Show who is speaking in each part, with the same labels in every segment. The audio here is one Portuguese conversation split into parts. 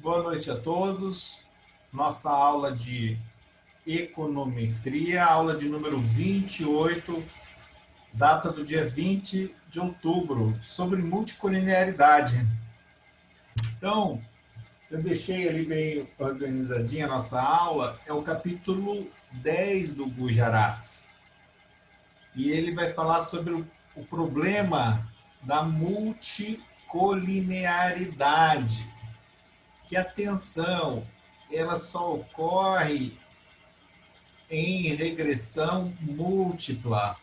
Speaker 1: Boa noite a todos. Nossa aula de econometria, aula de número 28, data do dia 20 de outubro, sobre multicolinearidade. Então, eu deixei ali bem organizadinha a nossa aula, é o capítulo 10 do Gujarat. E ele vai falar sobre o problema da multicolinearidade. Que a tensão ela só ocorre em regressão múltipla.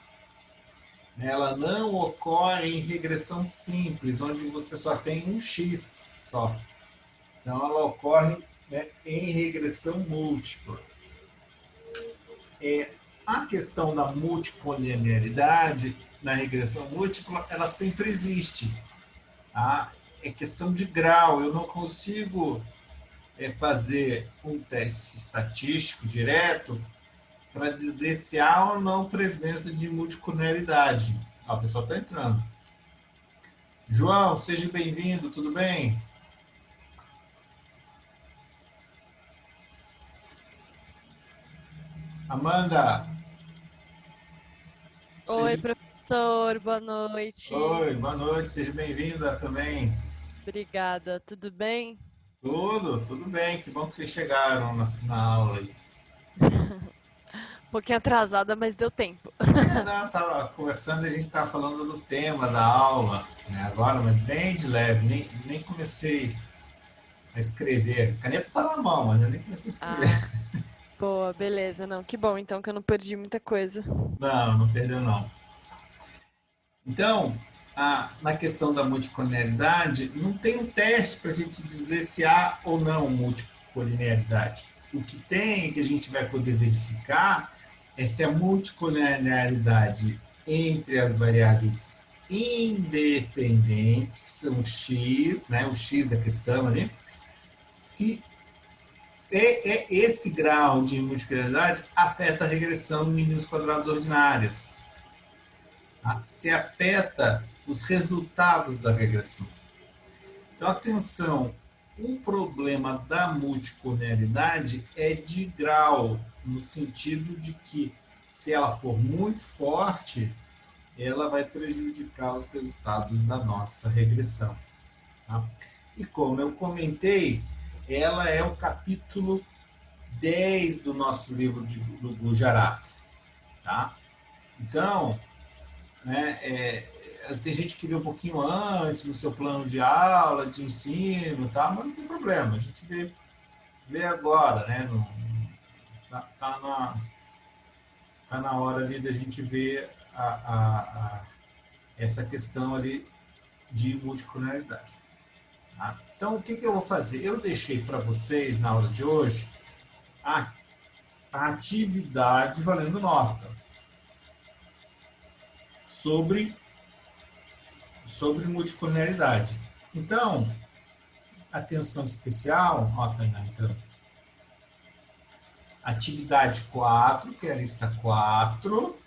Speaker 1: Ela não ocorre em regressão simples, onde você só tem um x só. Então, ela ocorre, né, em regressão múltipla. A questão da multicolinearidade na regressão múltipla, ela sempre existe. Tá? É questão de grau. Eu não consigo fazer um teste estatístico direto para dizer se há ou não presença de multicolinearidade. O pessoal está entrando. João, seja bem-vindo, tudo bem? Amanda.
Speaker 2: Oi,
Speaker 1: Seja...
Speaker 2: professor, boa noite.
Speaker 1: Oi, boa noite, seja bem-vinda também.
Speaker 2: Obrigada, tudo bem?
Speaker 1: Tudo bem, que bom que vocês chegaram na aula aí.
Speaker 2: Um pouquinho atrasada, mas deu tempo.
Speaker 1: Não, estava conversando e a gente estava falando do tema da aula, né, agora, mas bem de leve, nem comecei a escrever. A caneta está na mão, mas eu nem comecei a escrever.
Speaker 2: Ah, boa, beleza. Não, que bom então que eu não perdi muita coisa.
Speaker 1: Não perdeu não. Então, na questão da multicolinearidade, não tem um teste para a gente dizer se há ou não multicolinearidade. O que tem, que a gente vai poder verificar, é se a multicolinearidade entre as variáveis independentes, que são x, né, o x da questão ali, se esse grau de multicolinearidade afeta a regressão em mínimos quadrados ordinárias. Se afeta os resultados da regressão. Então, atenção, o problema da multicolinearidade é de grau, no sentido de que, se ela for muito forte, ela vai prejudicar os resultados da nossa regressão. Tá? E como eu comentei, ela é o capítulo 10 do nosso livro do Gujarat. Tá? Então, né, tem gente que vê um pouquinho antes no seu plano de aula, de ensino, tá? Mas não tem problema, a gente vê agora, né? Tá na hora ali da gente ver essa questão ali de multicolinearidade. Tá? Então, o que eu vou fazer? Eu deixei para vocês, na aula de hoje, a atividade valendo nota sobre multicolinearidade. Então, atenção especial, ó, Tainá, então. Atividade 4, que é a lista 4.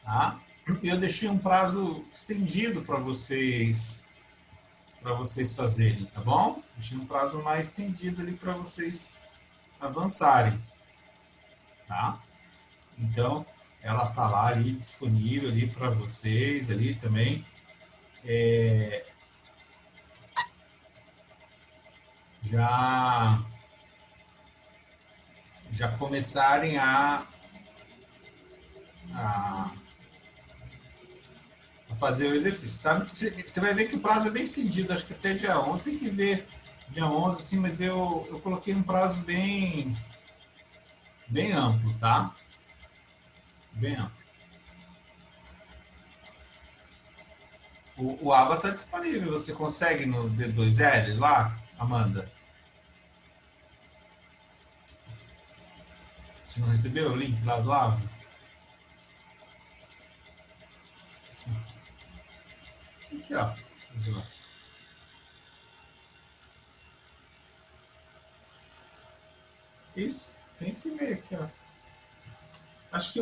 Speaker 1: Tá? E eu deixei um prazo estendido para vocês fazerem, tá bom? Deixei um prazo mais estendido ali para vocês avançarem. Tá? Então, ela tá lá ali disponível ali para vocês ali também. Já começarem a fazer o exercício. Tá? Você vai ver que o prazo é bem estendido, acho que até dia 11, tem que ver dia 11, assim, mas eu coloquei um prazo bem amplo, tá? Bem amplo. O aba está disponível, você consegue no D2L lá, Amanda? Você não recebeu o link lá do aba? Aqui, ó. Isso, tem esse e-mail aqui, ó. Acho que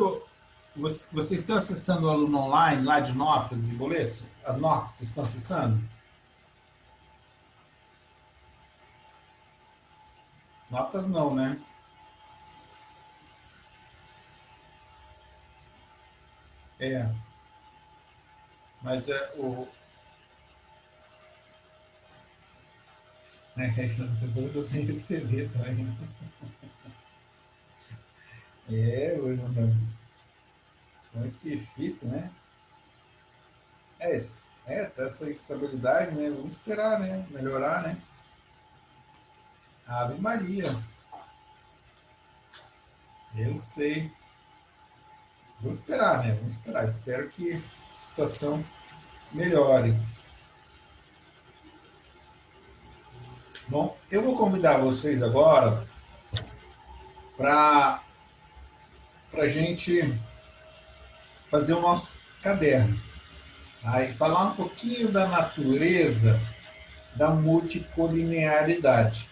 Speaker 1: vocês estão acessando o aluno online lá de notas e boletos? As notas vocês estão acessando? Notas não, né? É, mas é o... Eu tô sem receber também. É, como é que fica, né? É, tá essa estabilidade, né? Vamos esperar, né? Melhorar, né? Ave Maria, eu sei. Vamos esperar, né? Vamos esperar. Espero que a situação melhore. Bom, eu vou convidar vocês agora para a gente fazer o nosso caderno. Aí falar um pouquinho da natureza da multicolinearidade.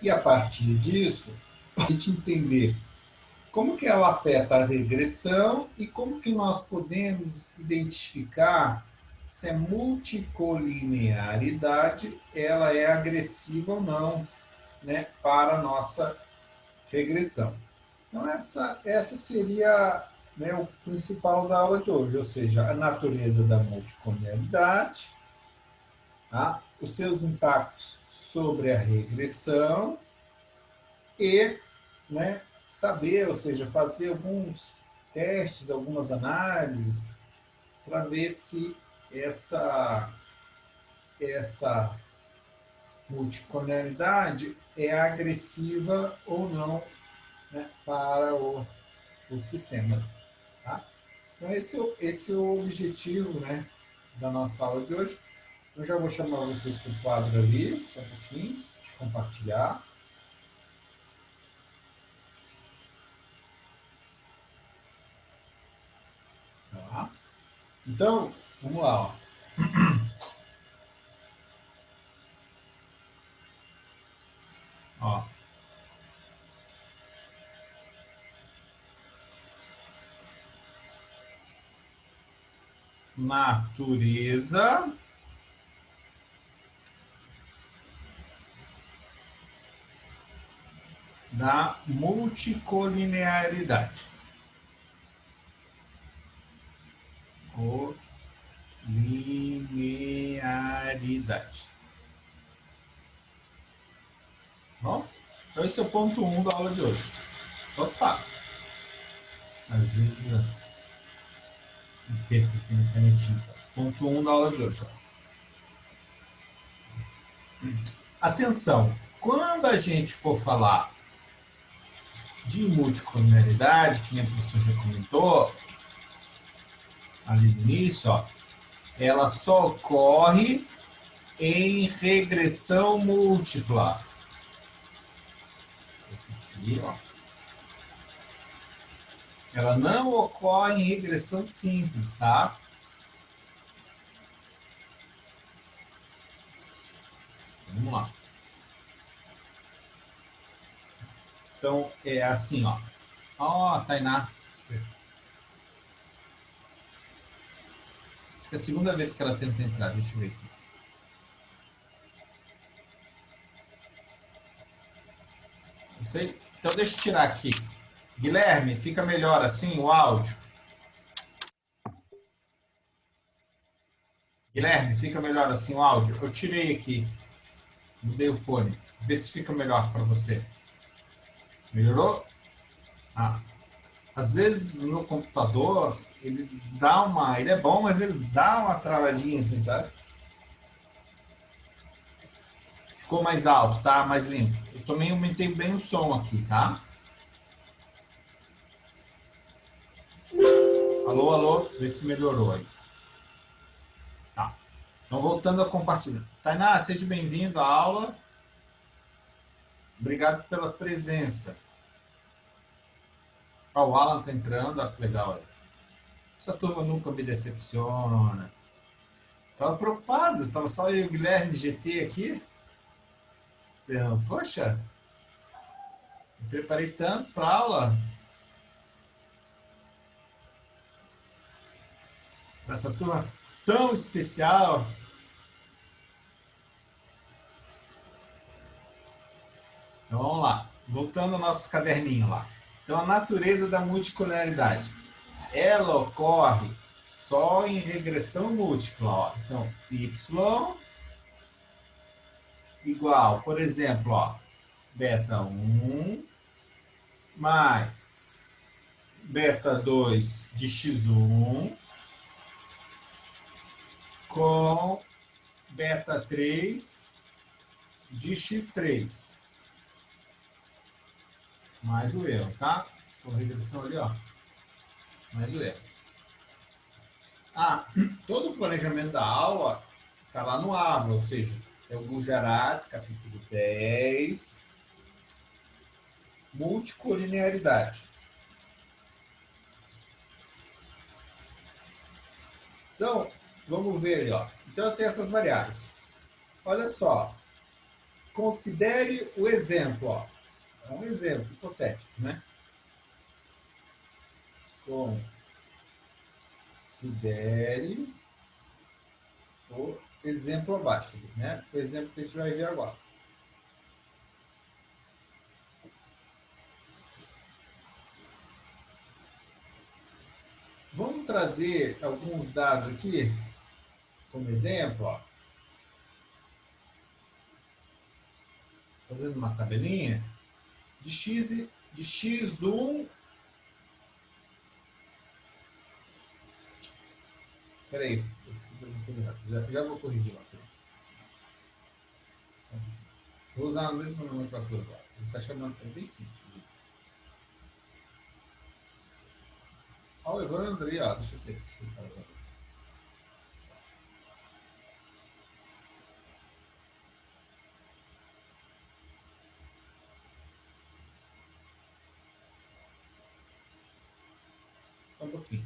Speaker 1: E a partir disso, a gente entender como que ela afeta a regressão e como que nós podemos identificar se a multicolinearidade ela é agressiva ou não, né, para a nossa regressão. Então essa seria, né, o principal da aula de hoje, ou seja, a natureza da multicolinearidade, tá? Os seus impactos sobre a regressão e, né, saber, ou seja, fazer alguns testes, algumas análises para ver se essa multicolonialidade é agressiva ou não, né, para o sistema. Tá? Então esse é o objetivo, né, da nossa aula de hoje. Eu já vou chamar vocês para o quadro ali, só um pouquinho, de compartilhar. Tá? Então, vamos lá. Ó. Ó. Natureza da multicolinearidade. Colinearidade. Bom? Então esse é o ponto 1 da aula de hoje. Opa! Às vezes eu perco aqui no canetinho. Ponto 1 da aula de hoje. Ó. Atenção! Quando a gente for falar de multicolinearidade, que a professora já comentou ali no início, ó, ela só ocorre em regressão múltipla. Aqui, ó. Ela não ocorre em regressão simples, tá? Vamos lá. Então, é assim, ó. Ó, Tainá. Acho que é a segunda vez que ela tenta entrar. Deixa eu ver aqui. Não sei. Então, deixa eu tirar aqui. Guilherme, fica melhor assim o áudio? Guilherme, fica melhor assim o áudio? Eu tirei aqui. Mudei o fone. Vê se fica melhor para você. Melhorou? Ah. Às vezes no computador, ele dá uma... Ele é bom, mas ele dá uma travadinha assim, sabe? Ficou mais alto, tá? Mais limpo. Eu também aumentei bem o som aqui, tá? Alô, alô, vê se melhorou aí. Tá. Então, voltando a compartilhar. Tainá, seja bem-vindo à aula. Obrigado pela presença. Ó, o Alan tá entrando, ó, que legal aí. Essa turma nunca me decepciona. Tava preocupado, tava só eu e o Guilherme GT aqui. Poxa, me preparei tanto para aula. Para essa turma tão especial. Então vamos lá. Voltando ao nosso caderninho lá. Então a natureza da multicolinearidade. Ela ocorre só em regressão múltipla. Ó. Então, y igual, por exemplo, ó, beta 1 mais beta 2 de x1 com beta 3 de x3. Mais o erro, tá? Se for regressão ali, ó. Mais o erro. Ah, todo o planejamento da aula está lá no AVA, ou seja, é o Gujarat, capítulo 10, multicolinearidade. Então, vamos ver ali, ó. Então, eu tenho essas variáveis. Olha só. Considere o exemplo, ó. É um exemplo hipotético, né? Considere o exemplo abaixo, né? O exemplo que a gente vai ver agora. Vamos trazer alguns dados aqui, como exemplo, ó. Fazendo uma tabelinha de x1. Espera aí, já vou corrigir lá. Vou usar a mesma nomenclatura agora. Ele está chamando, é bem simples. Olha o Evandro aí, ó. Deixa eu ver. Só um pouquinho.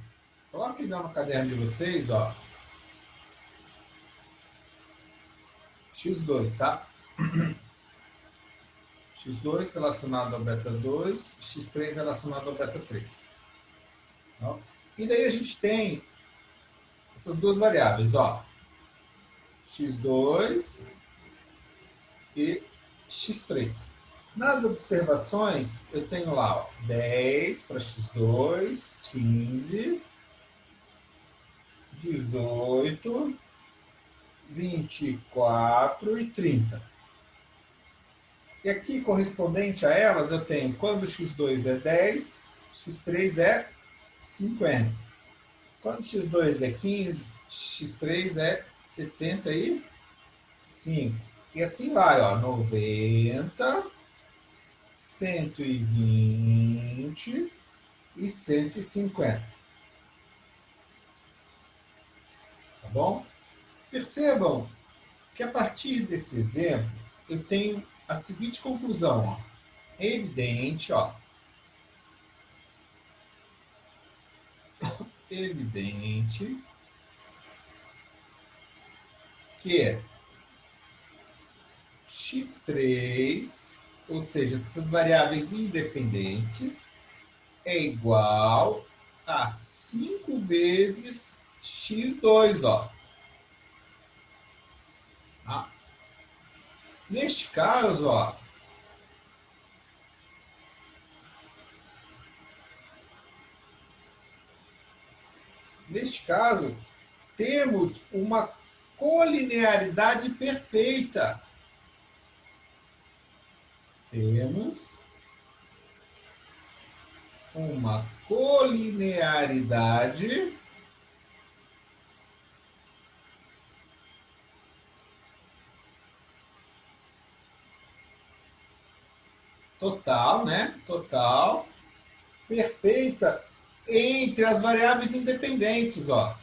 Speaker 1: Coloque lá no caderno de vocês, ó. x2, tá? x2 relacionado ao beta 2, x3 relacionado ao beta 3. Ó. E daí a gente tem essas duas variáveis, ó. x2 e x3. Nas observações, eu tenho lá ó, 10 para x2, 15, 18, 24 e 30. E aqui, correspondente a elas, eu tenho quando x2 é 10, x3 é 50. Quando x2 é 15, x3 é 75. E assim vai, ó, 90, 120 e 150. Tá bom? Percebam que a partir desse exemplo, eu tenho a seguinte conclusão. Ó. É evidente, ó. Evidente que x3, ou seja, essas variáveis independentes, é igual a 5 vezes x2, ó. Tá? Neste caso, ó, temos uma colinearidade perfeita. Temos uma colinearidade total, né? Total, perfeita entre as variáveis independentes, ó.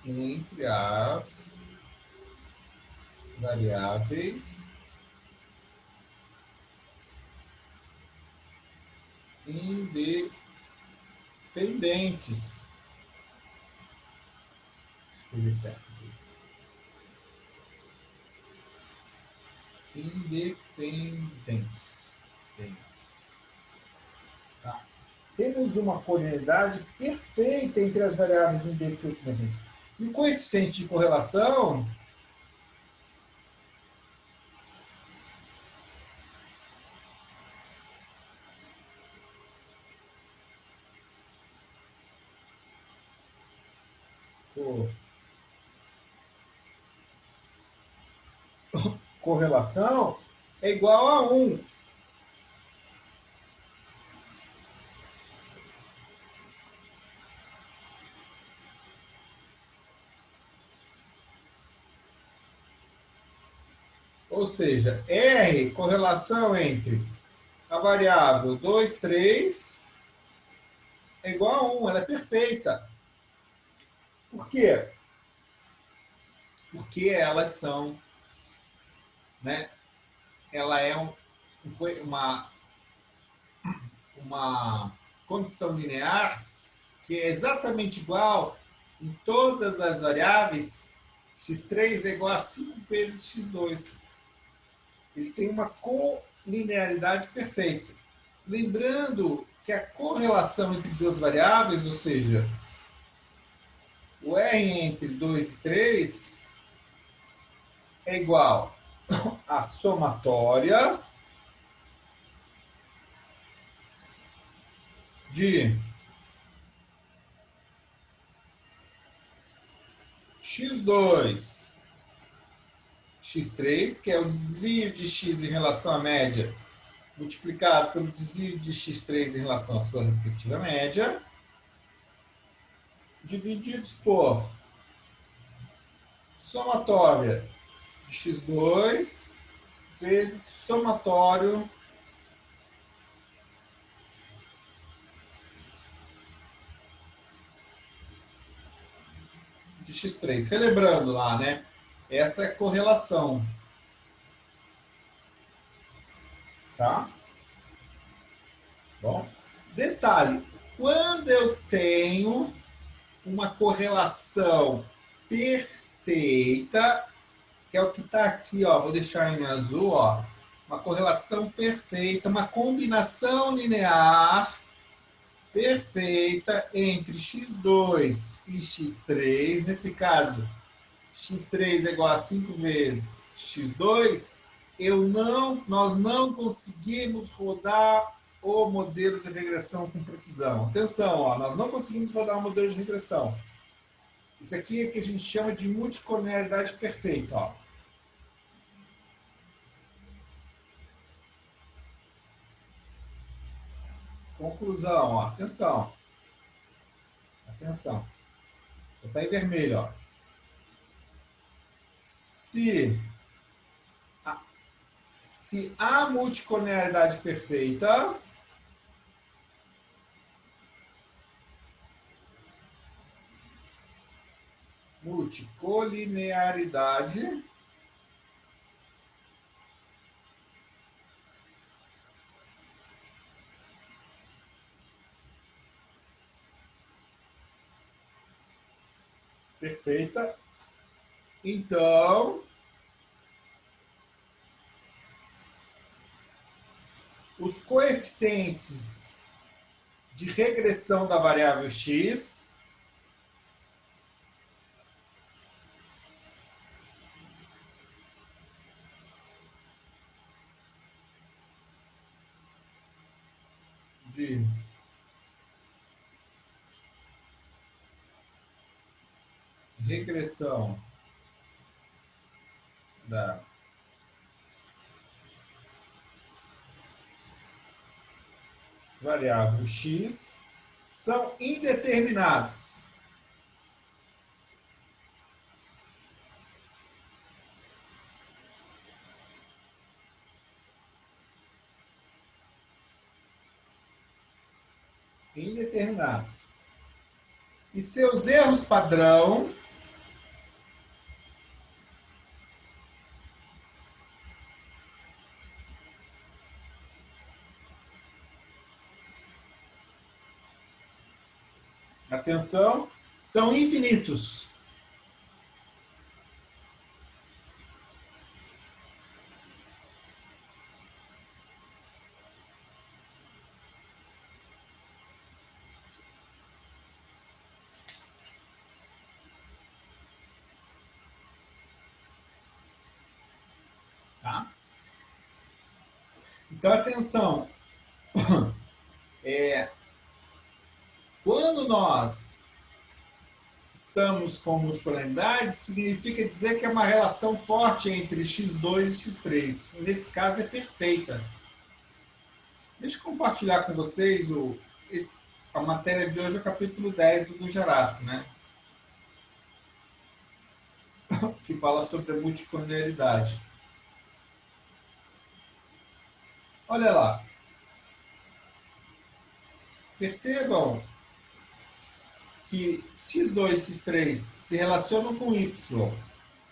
Speaker 1: Entre as variáveis independentes. Escrevi certo. Independentes. Tá. Temos uma colinearidade perfeita entre as variáveis independentes. E o coeficiente de correlação correlação é igual a 1. Ou seja, R, correlação entre a variável 2, 3, é igual a 1, ela é perfeita. Por quê? Porque elas são, né? Ela é uma condição linear que é exatamente igual em todas as variáveis. X3 é igual a 5 vezes x2. Ele tem uma colinearidade perfeita. Lembrando que a correlação entre duas variáveis, ou seja, o R entre 2 e 3, é igual à somatória de x2, x3, que é o desvio de x em relação à média, multiplicado pelo desvio de x3 em relação à sua respectiva média, divididos por somatória de x2 vezes somatório de x3. Relembrando lá, né? Essa é a correlação. Tá? Bom, detalhe, quando eu tenho uma correlação perfeita, que é o que está aqui, ó, vou deixar em azul, ó, uma correlação perfeita, uma combinação linear perfeita entre x2 e x3, nesse caso, x3 é igual a 5 vezes x2, nós não conseguimos rodar o modelo de regressão com precisão. Atenção, ó, nós não conseguimos rodar o modelo de regressão. Isso aqui é que a gente chama de multicolinearidade perfeita. Ó. Conclusão, ó, atenção. Atenção. Está em vermelho. Ó. Se há multicolinearidade perfeita, multicolinearidade perfeita, então os coeficientes de regressão da variável x de regressão da variável x são indeterminados. Indeterminados. E seus erros padrão atenção, são infinitos. Tá? Então, atenção. Quando nós estamos com multipolaridade, significa dizer que é uma relação forte entre x2 e x3. Nesse caso é perfeita. Deixa eu compartilhar com vocês a matéria de hoje, o capítulo 10 do Gujarat, né? Que fala sobre a multicolonialidade. Olha lá. Percebam que x2 e x3 se relacionam com y,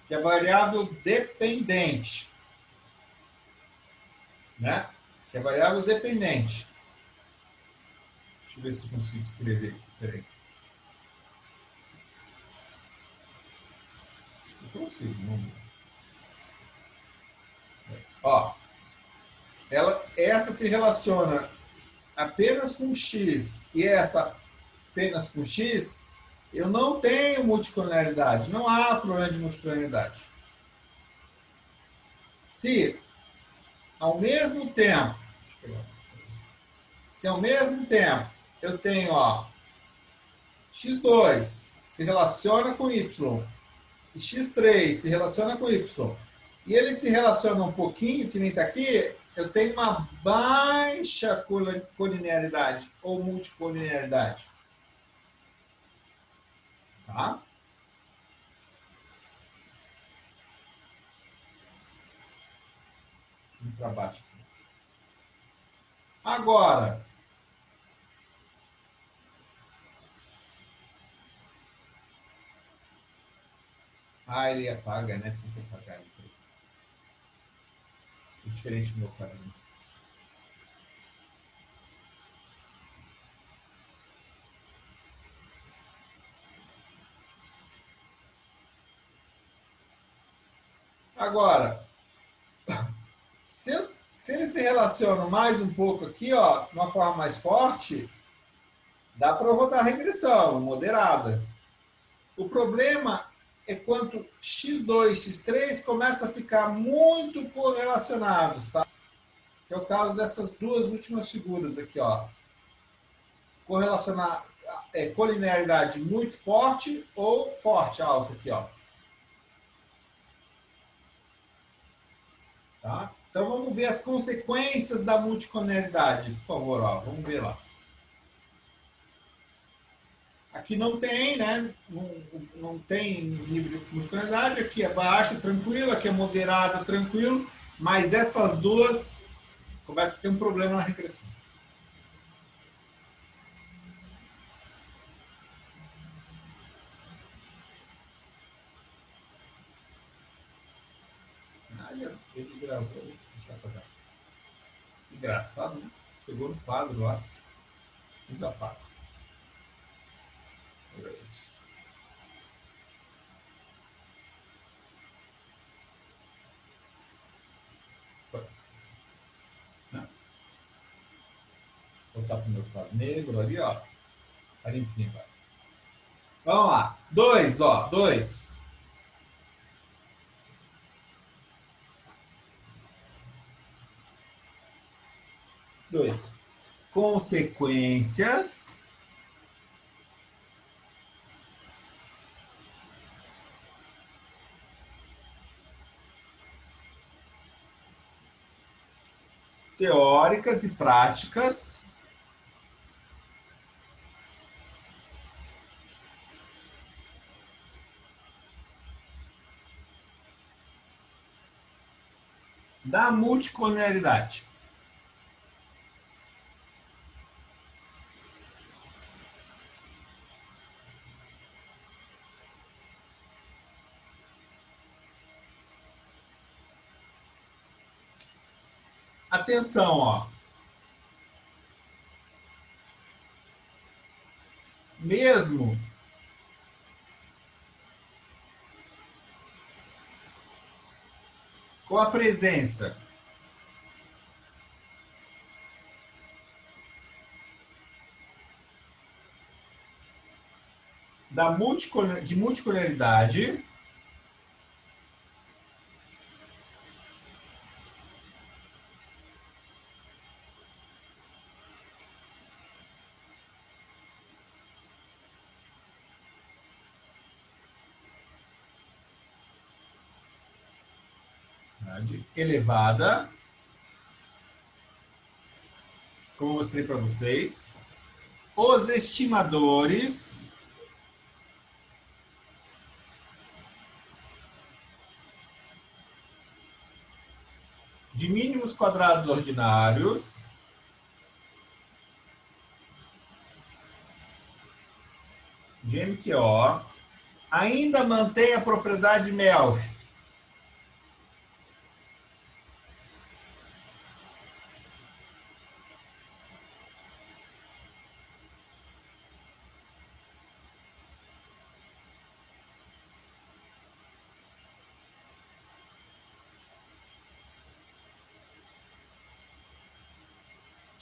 Speaker 1: que é variável dependente, né? Que é variável dependente. Deixa eu ver se eu consigo escrever aqui. Peraí. Acho que eu consigo. Vamos ver. Ó, essa se relaciona apenas com x e essa apenas com x, eu não tenho multicolonialidade. Não há problema de multicolonialidade. Se ao mesmo tempo, eu tenho, ó, x2 se relaciona com y e x3 se relaciona com y, e eles se relacionam um pouquinho, que nem está aqui, eu tenho uma baixa colinearidade ou multicolonialidade. Tá? Vamos para baixo. Agora, ele apaga, né? Tem que apagar ele. É diferente do meu caminho. Agora, se eles se relacionam mais um pouco aqui, ó, de uma forma mais forte, dá para rodar a regressão, moderada. O problema é quando x2 e x3 começam a ficar muito correlacionados, tá? Que é o caso dessas duas últimas figuras aqui, ó. Correlacionar colinearidade muito forte ou forte, alta aqui, ó. Tá? Então vamos ver as consequências da multicolonialidade, por favor, ó. Vamos ver lá. Aqui não tem, né? Não tem nível de multicolonialidade. Aqui é baixo, tranquilo. Aqui é moderado, tranquilo. Mas essas duas começam a ter um problema na regressão. Ele gravou. Deixa eu apagar. Engraçado, né? Pegou no quadro lá. Mas apaga. Vou botar para o meu quadro negro ali, ó. Tá limpinho, vai. Vamos lá. 2, ó. 2. Consequências teóricas e práticas da multicolonialidade. Atenção, ó. Mesmo com a presença de multicolonialidade, elevada, como eu mostrei para vocês. Os estimadores de mínimos quadrados ordinários de MQO ainda mantém a propriedade Melf.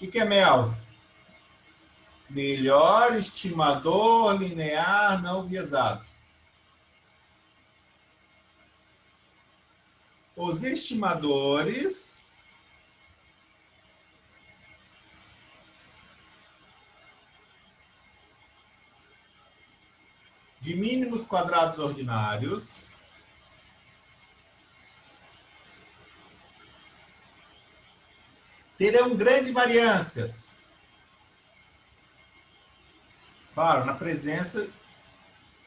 Speaker 1: O que é Melf? Melhor estimador linear não viesado. Os estimadores de mínimos quadrados ordinários terão grandes variâncias. Claro, na presença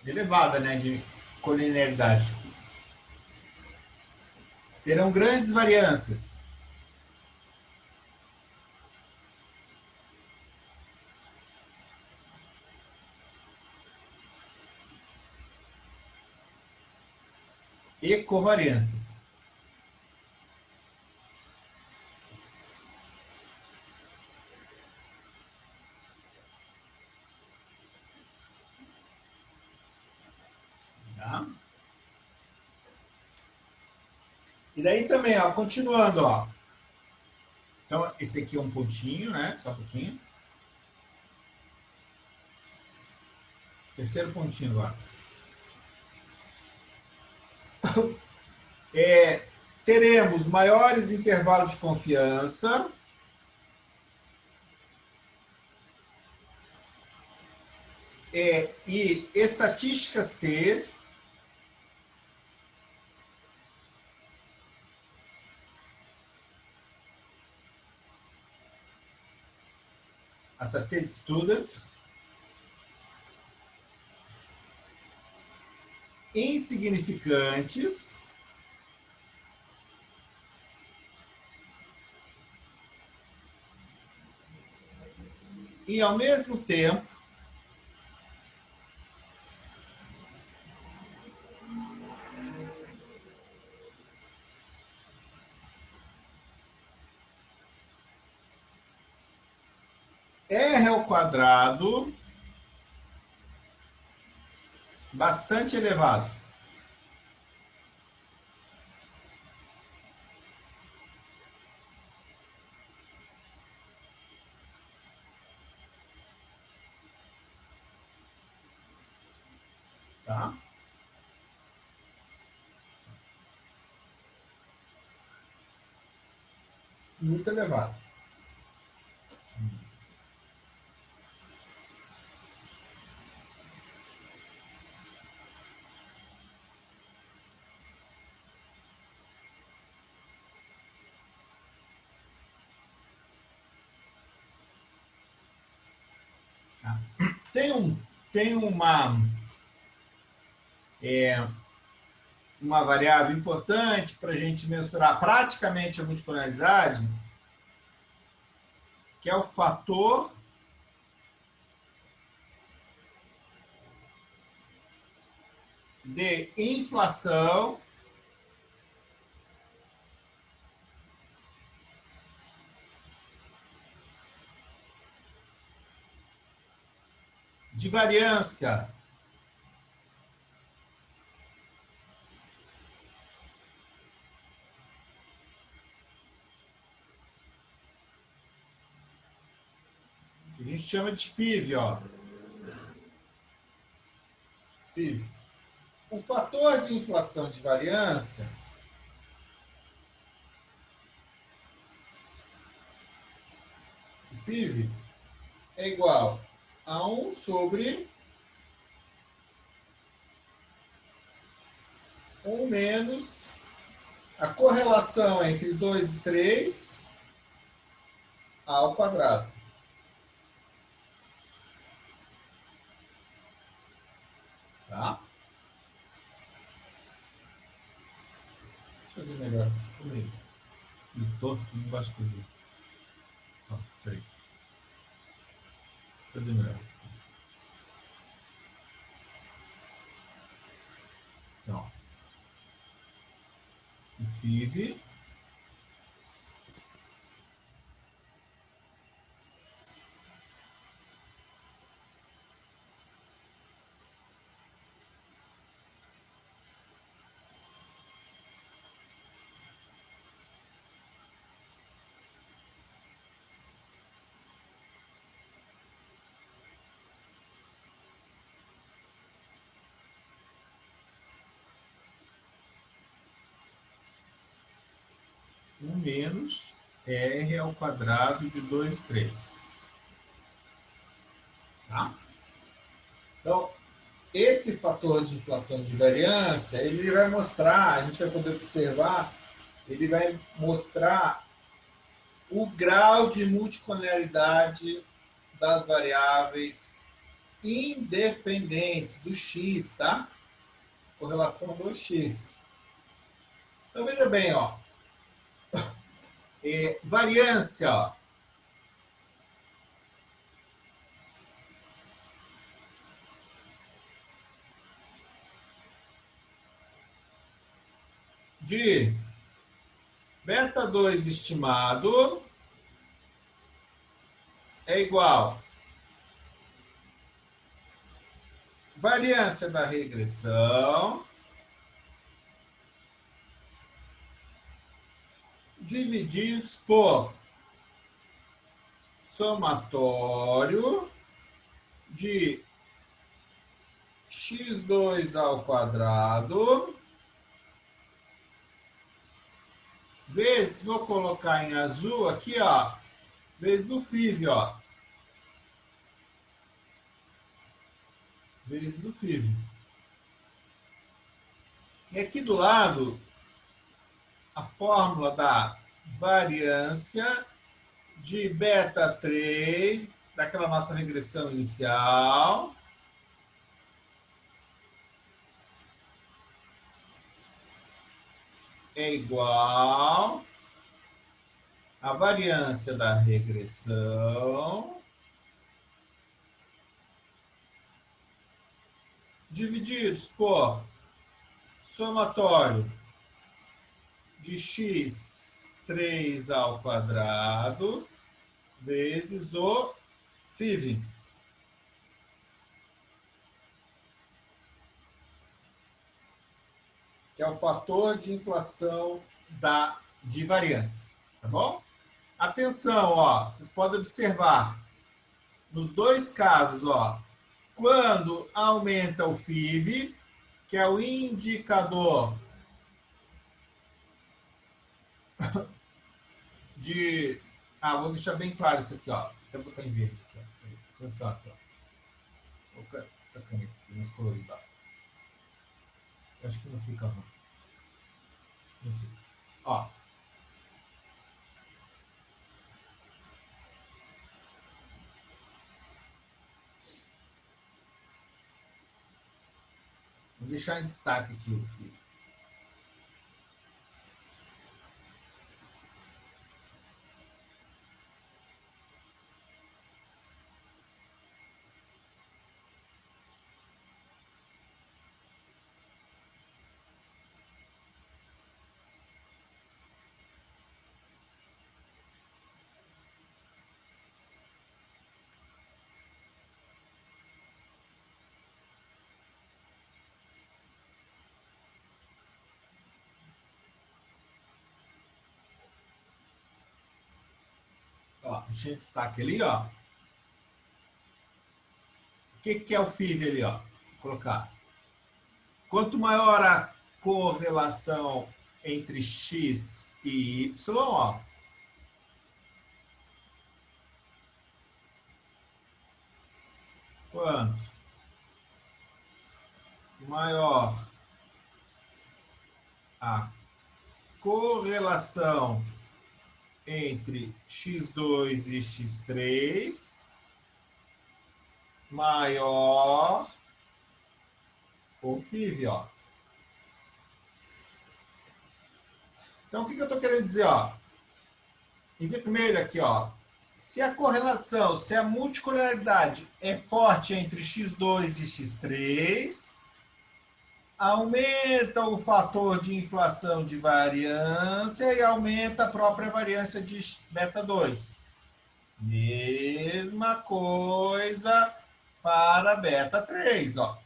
Speaker 1: elevada, né, de colinearidade. Terão grandes variâncias. E covariâncias. Tá? E daí também, ó, continuando, ó. Então, esse aqui é um pontinho, né? Só um pouquinho. Terceiro pontinho agora. Teremos maiores intervalos de confiança. E estatísticas T. Essa T de student. Insignificantes. E, ao mesmo tempo, R ao quadrado bastante elevado. Tá? Muito elevado. Tá? Tem uma variável importante para a gente mensurar praticamente a multipolaridade, que é o fator de inflação de variância. Que a gente chama de FIV, ó. FIV. O fator de inflação de variância FIV é igual a 1 sobre 1 menos A correlação entre 2 e 3 a ao quadrado. Tá? Deixa eu fazer melhor. Ficou meio torto, não gosto de fazer. Ó, peraí. Deixa eu fazer melhor. Então, ó. O FIV menos R ao quadrado de 2, 3. Tá? Então, esse fator de inflação de variância, ele vai mostrar, a gente vai poder observar, ele vai mostrar o grau de multicolonialidade das variáveis independentes do x, tá? Correlação do x. Então, veja bem, ó. Variância, ó. De beta 2 estimado é igual variância da regressão divididos por somatório de x2 ao quadrado vezes, vou colocar em azul aqui, ó, vezes o FIV, ó. Vezes o FIV. E aqui do lado, a fórmula da variância de beta 3, daquela nossa regressão inicial, é igual a variância da regressão divididos por somatório de x3 ao quadrado vezes o FIV. Que é o fator de inflação de variância. Tá bom? Atenção, ó, vocês podem observar, nos dois casos, ó, quando aumenta o FIV, que é o indicador de... vou deixar bem claro isso aqui, ó. Até botar em verde aqui, ó. Atenção aqui, ó. Vou colocar essa caneta aqui, mais colorida. Eu acho que não fica ruim. Não fica. Ó. Vou deixar em destaque aqui o FIV. Ó, deixei em destaque ali, ó. O que é o FIV ali, ó? Vou colocar. Quanto maior a correlação entre x e y, ó, quanto maior a correlação entre x2 e x3 maior ou FIV, ó. Então, o que eu estou querendo dizer, ó? Em vermelho aqui, ó. Se a correlação, se a multicoloridaridade é forte entre x2 e x3, aumenta o fator de inflação de variância e aumenta a própria variância de beta 2. Mesma coisa para beta 3, ó.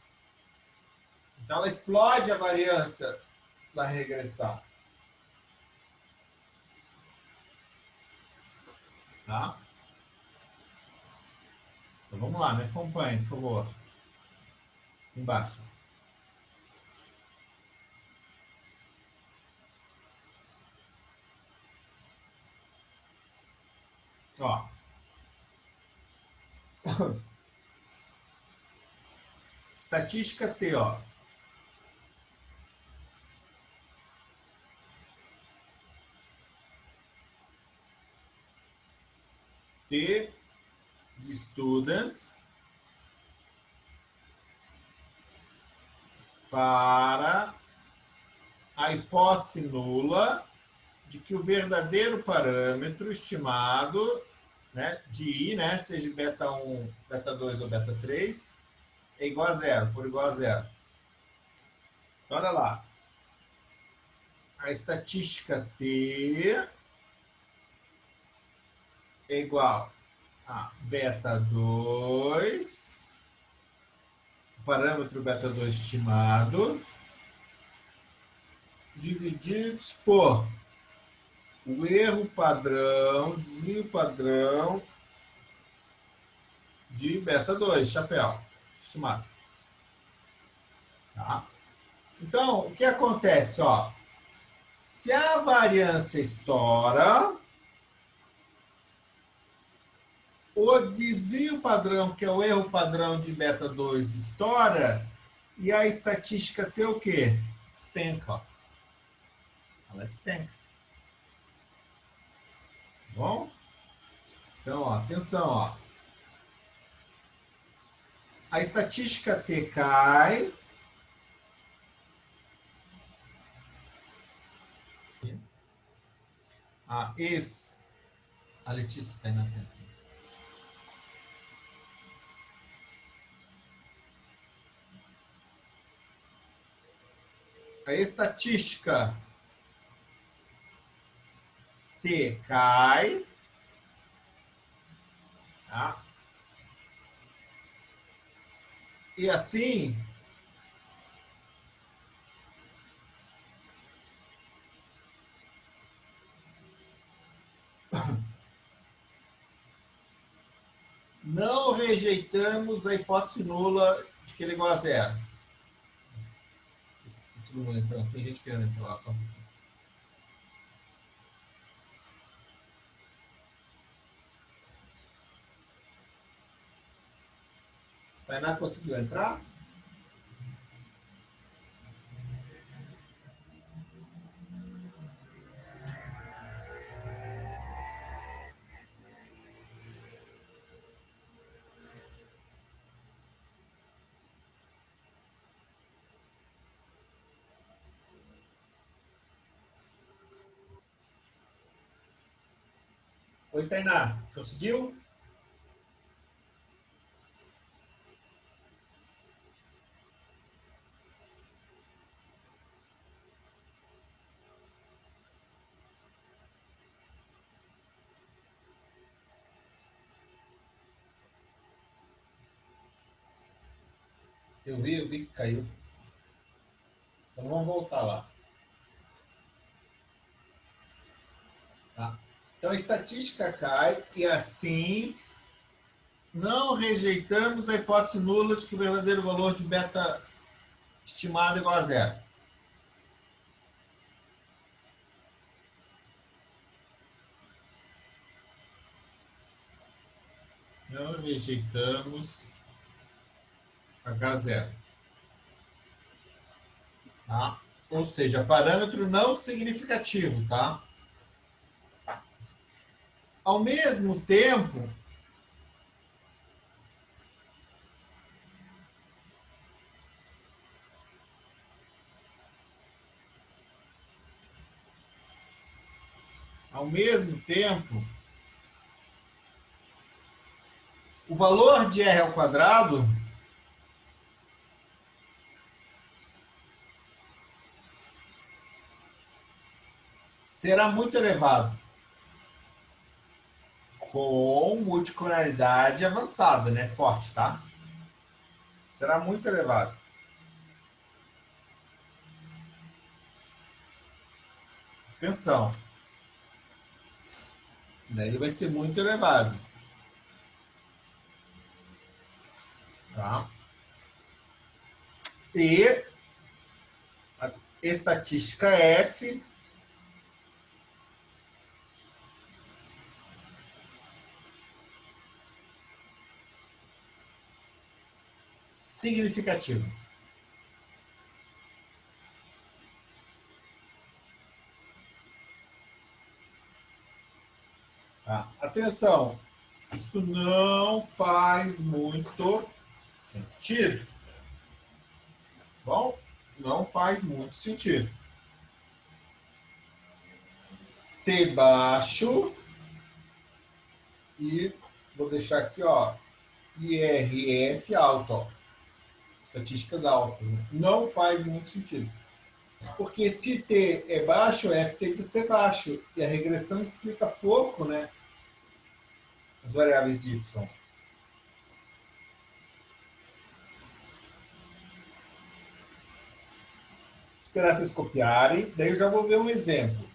Speaker 1: Então, ela explode a variância da regressão. Tá? Então, vamos lá, me acompanhe, por favor. Aqui embaixo. Ó. Estatística T, ó. T de students para a hipótese nula de que o verdadeiro parâmetro estimado, né, de I, né, seja beta 1, beta 2 ou beta 3, é igual a zero, for igual a zero. Então, olha lá. A estatística T é igual a beta 2, o parâmetro beta 2 estimado, divididos por o erro padrão, desvio padrão de beta 2, chapéu, estimado. Tá? Então, o que acontece? Ó, se a variância estoura, o desvio padrão, que é o erro padrão de beta 2, estoura, e a estatística T o quê? Despenca. Ó. Ela despenca. Tá bom? Então, ó, atenção. Ó. A estatística T cai. A Letícia está aí na tela. A estatística T cai. Tá? E assim, não rejeitamos a hipótese nula de que ele é igual a zero. Então, tem gente querendo entrar lá só. Tainá conseguiu entrar? Oi, Tainá. Conseguiu? Eu vi que caiu. Então vamos voltar lá. Tá? Então a estatística cai e assim não rejeitamos a hipótese nula de que o verdadeiro valor de beta estimado é igual a zero. Não rejeitamos H0. Tá? ou seja, parâmetro não significativo, tá? Ao mesmo tempo, o valor de r ao quadrado será muito elevado, com multicolorialidade avançada, né? Forte, tá? Será muito elevado. Atenção. Daí vai ser muito elevado. Tá? E a estatística F significativo. Tá? Atenção, isso não faz muito sentido. Bom, não faz muito sentido. T baixo e vou deixar aqui, ó, IRF alto, ó. Estatísticas altas, né? Não faz muito sentido. Porque se T é baixo, F tem que ser baixo. E a regressão explica pouco, né? As variáveis de Y. Esperar vocês copiarem, daí eu já vou ver um exemplo.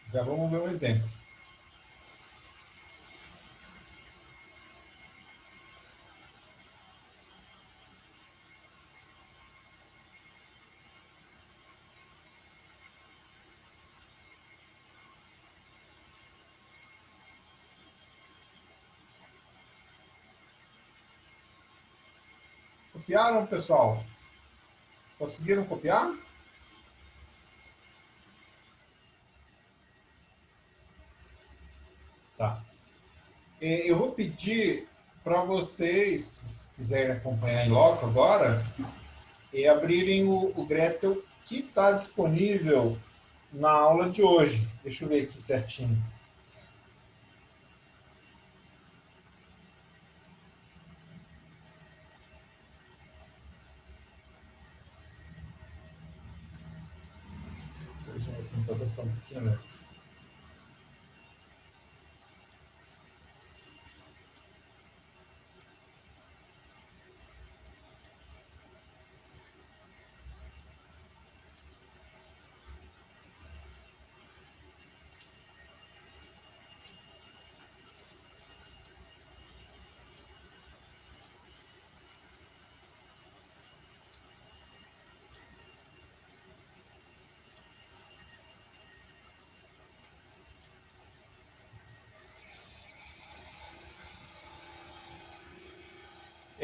Speaker 1: Já vamos ver um exemplo. Copiaram, pessoal? Conseguiram copiar? Tá. Eu vou pedir para vocês, se quiserem acompanhar em loco agora, abrirem o Gretel que está disponível na aula de hoje. Deixa eu ver aqui certinho. Hoje o meu computador está um pouquinho lento.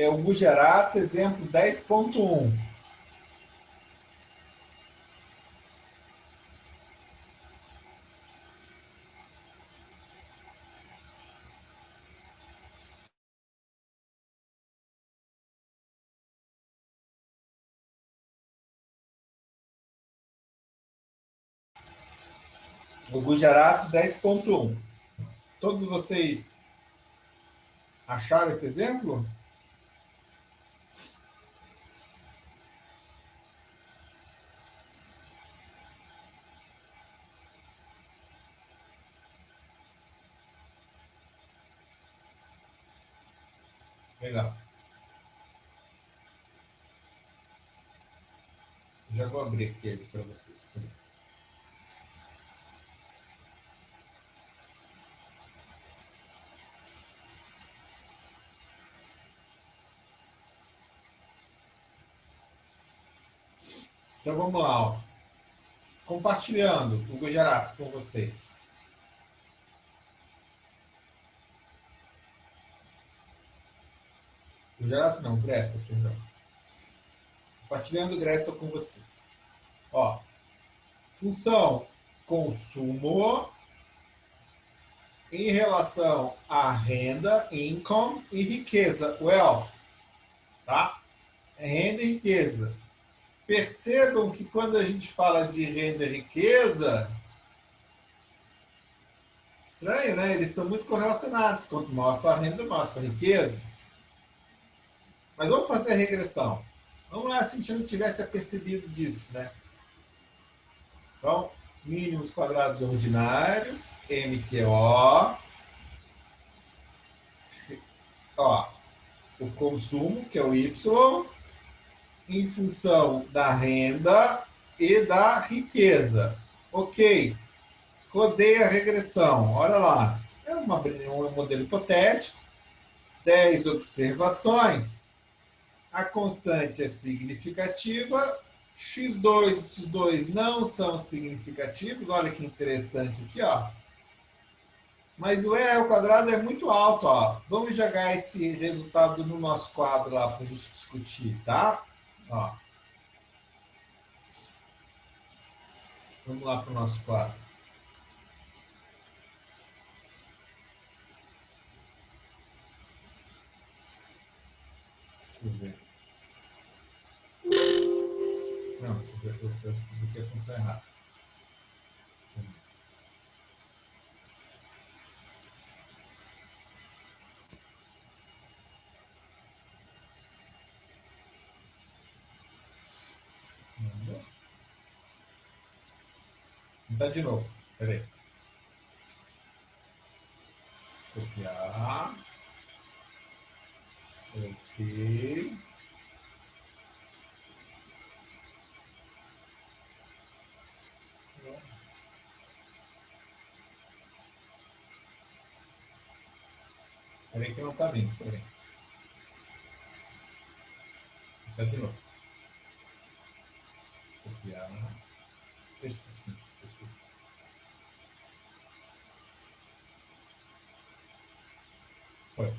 Speaker 1: É o Gujarat, exemplo 10.1. O Gujarat 10.1. Todos vocês acharam esse exemplo? Legal. Já vou abrir aqui ele para vocês. Então vamos lá, ó. Compartilhando o Gujarati com vocês. Gujarati não, Greta, perdão. Compartilhando o Greta com vocês. Ó, função consumo em relação à renda, income e riqueza, wealth, tá? Renda e riqueza. Percebam que quando a gente fala de renda e riqueza, estranho, né? Eles são muito correlacionados. Quanto maior a sua renda, maior a sua riqueza. Mas vamos fazer a regressão. Vamos lá, se a gente não tivesse apercebido disso, né? Então, mínimos quadrados ordinários, MQO. Ó, o consumo, que é o Y, em função da renda e da riqueza. Ok, rodei a regressão. Olha lá, é um modelo hipotético, 10 observações. A constante é significativa, x2 e x2 não são significativos. Olha que interessante aqui, ó. Mas o E ao quadrado é muito alto, ó. Vamos jogar esse resultado no nosso quadro lá para a gente discutir, tá? Ó. Vamos lá para o nosso quadro. Deixa eu ver. Não, eu botei a função errada. Vou tentar de novo. Espera aí. Copiar. Ok. Espera aí que não está vindo. Espera aí. Vou tentar de novo. Copiar. Texto simples. Deixa eu... Foi.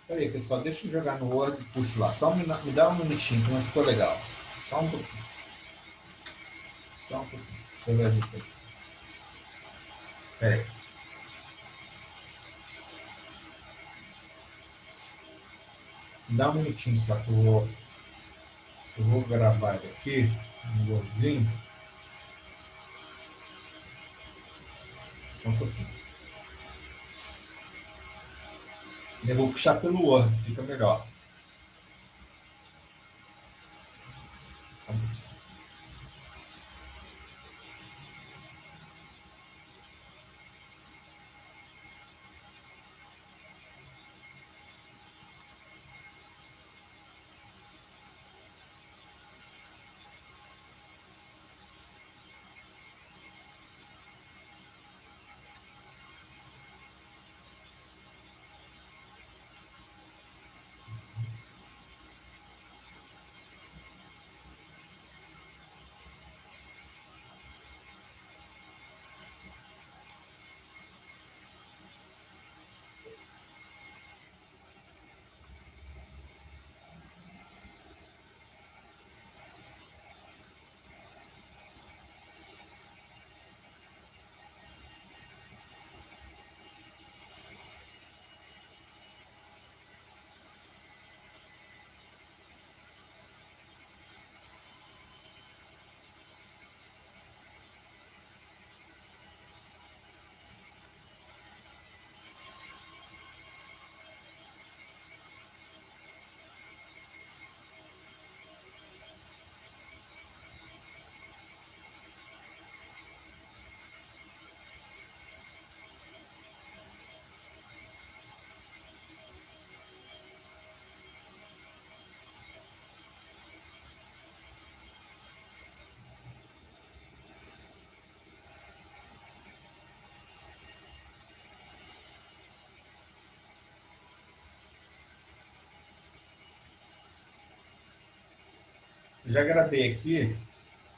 Speaker 1: Espera aí, pessoal. Deixa eu jogar no Word e puxo lá. Só me dá um minutinho que não ficou legal. Só um pouquinho. Só um pouquinho. Deixa eu ver a diferença. Espera aí. Me dá um minutinho só que eu vou gravar ele aqui no Wordzinho. Só um pouquinho. Eu vou puxar pelo Word, fica melhor. Eu já gravei aqui,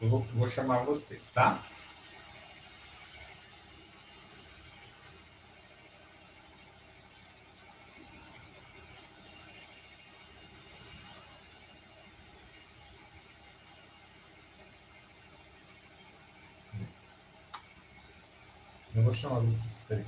Speaker 1: eu vou chamar vocês, tá? Eu vou chamar vocês, peraí.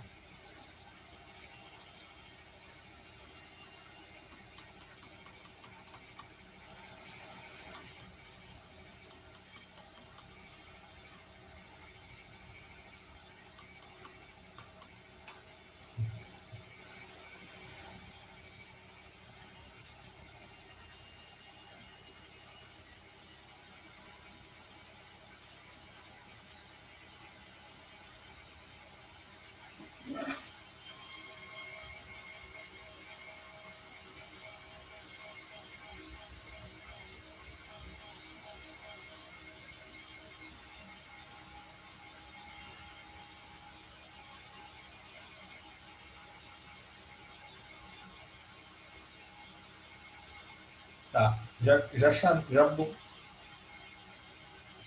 Speaker 1: Tá, já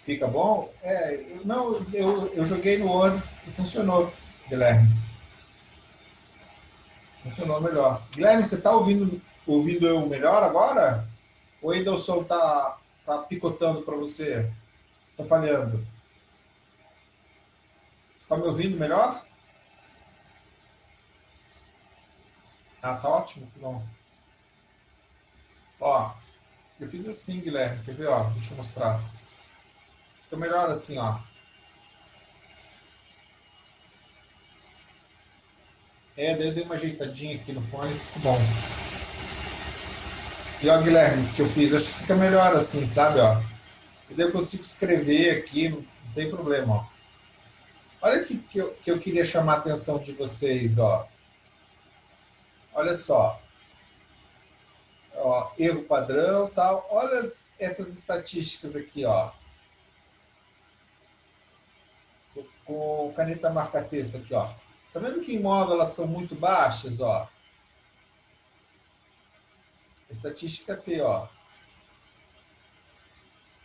Speaker 1: fica bom? Não, eu joguei no Word e funcionou, Guilherme. Funcionou melhor. Guilherme, você está ouvindo eu melhor agora? Ou ainda o som tá picotando para você? Tá falhando? Você está me ouvindo melhor? Ah, tá ótimo, que bom. Ó, eu fiz assim, Guilherme. Quer ver, ó? Deixa eu mostrar. Fica melhor assim, ó. Daí eu dei uma ajeitadinha aqui no fone e ficou bom. E ó, Guilherme, que eu fiz, acho que fica melhor assim, sabe, ó. E daí eu consigo escrever aqui, não tem problema, ó. Olha aqui que eu queria chamar a atenção de vocês, ó. Olha só. Ó, erro padrão, tal. Olha essas estatísticas aqui, ó. Com caneta marca-texto aqui, ó. Tá vendo que em modo elas são muito baixas, ó? Estatística T, ó.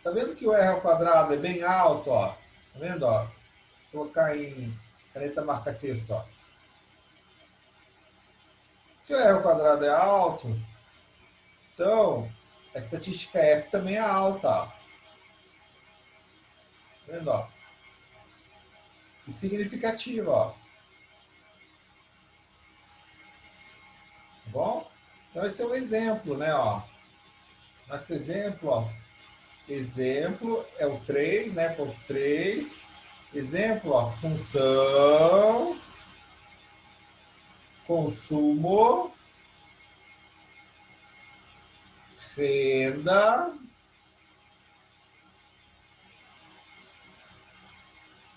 Speaker 1: Tá vendo que o R ao quadrado é bem alto, ó? Tá vendo, ó? Vou colocar em caneta marca-texto, ó. Se o R ao quadrado é alto, então a estatística F também é alta, ó. Tá vendo, ó? E significativa, ó. Tá bom? Então esse é um exemplo, né, ó. Nosso exemplo, ó. Exemplo é o 3, né? Ponto 3. Exemplo, ó, função, consumo, renda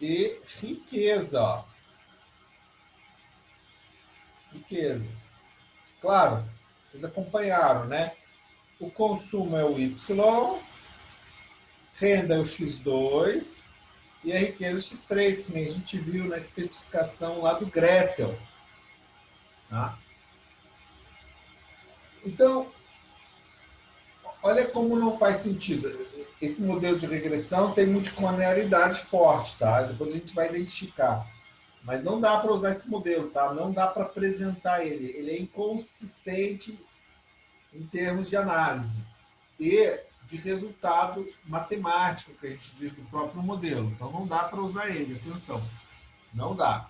Speaker 1: e riqueza, ó. Riqueza. Claro, vocês acompanharam, né? O consumo é o Y, renda é o X2 e a riqueza é o X3, que nem a gente viu na especificação lá do Gretel. Tá? Então, olha como não faz sentido. Esse modelo de regressão tem multicolonialidade forte, tá? Depois a gente vai identificar. Mas não dá para usar esse modelo, tá? Não dá para apresentar ele. Ele é inconsistente em termos de análise e de resultado matemático, que a gente diz do próprio modelo. Então não dá para usar ele, atenção. Não dá.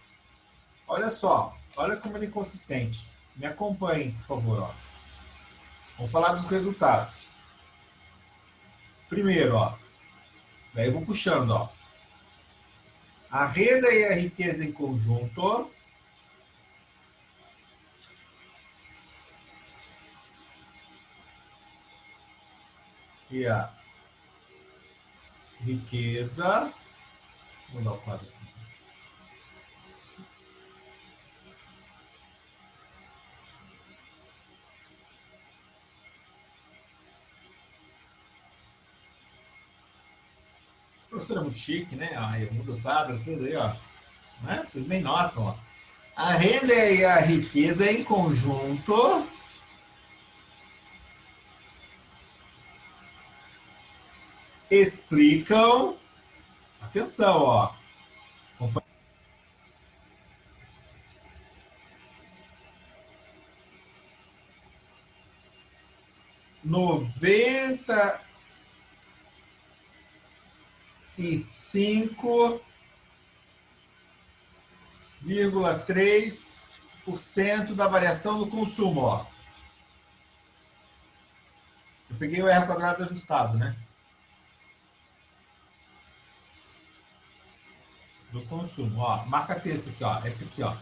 Speaker 1: Olha só, olha como ele é inconsistente. Me acompanhem, por favor. Ó. Vamos falar dos resultados. Primeiro, ó. Daí eu vou puxando, ó. A renda e a riqueza em conjunto. E a riqueza. Deixa eu mudar o quadro aqui. Esse professor é muito chique, né? Aí muda o quadro, tudo aí, ó. Né? Vocês nem notam, ó. A renda e a riqueza em conjunto. explicam, atenção, ó, 95,3% da variação do consumo, ó. Eu peguei o R quadrado ajustado, né? Do consumo, ó. Marca texto aqui, ó. Esse aqui, ó.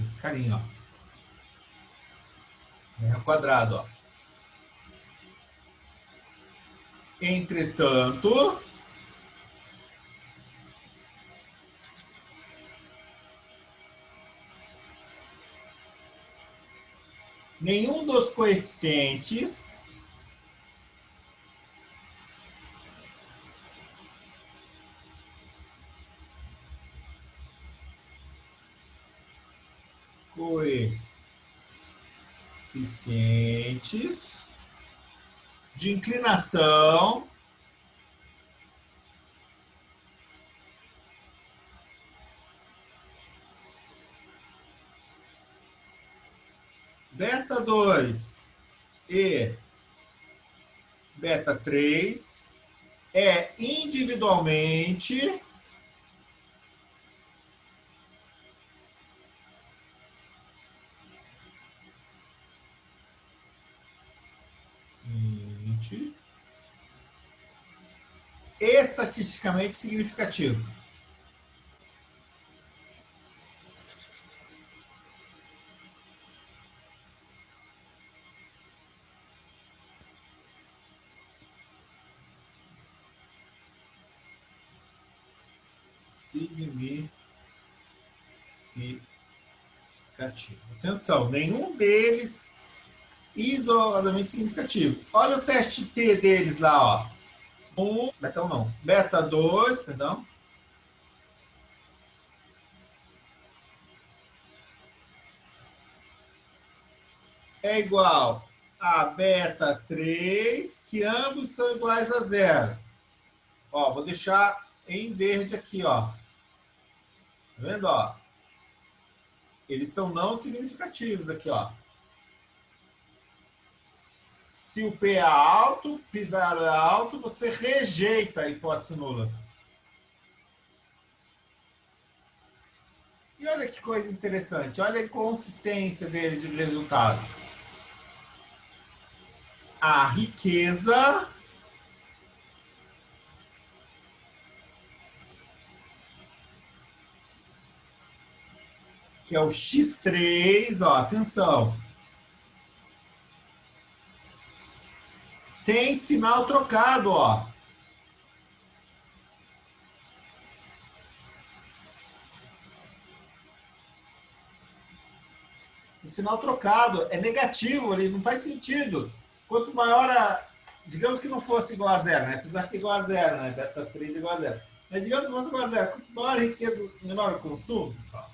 Speaker 1: Esse carinha, ó. R quadrado, ó. Entretanto, nenhum dos coeficientes de inclinação beta 2 e beta 3 é individualmente estatisticamente significativo. Significativo. Atenção, nenhum deles isoladamente significativo. Olha o teste T deles lá, ó. Beta 1 não. Beta 2, perdão. É igual a beta 3, que ambos são iguais a zero. Ó, vou deixar em verde aqui, ó. Tá vendo, ó? Eles são não significativos aqui, ó. Se o P é alto, P valor é alto, você rejeita a hipótese nula. E olha que coisa interessante, olha a consistência dele de resultado. A riqueza que é o X3, ó, atenção. Tem sinal trocado, ó. Tem sinal trocado, é negativo ali, não faz sentido. Quanto maior a... Digamos que não fosse igual a zero, né? Apesar que é igual a zero, né? Beta 3 é igual a zero. Mas digamos que fosse igual a zero. Quanto maior a riqueza, menor o consumo, pessoal.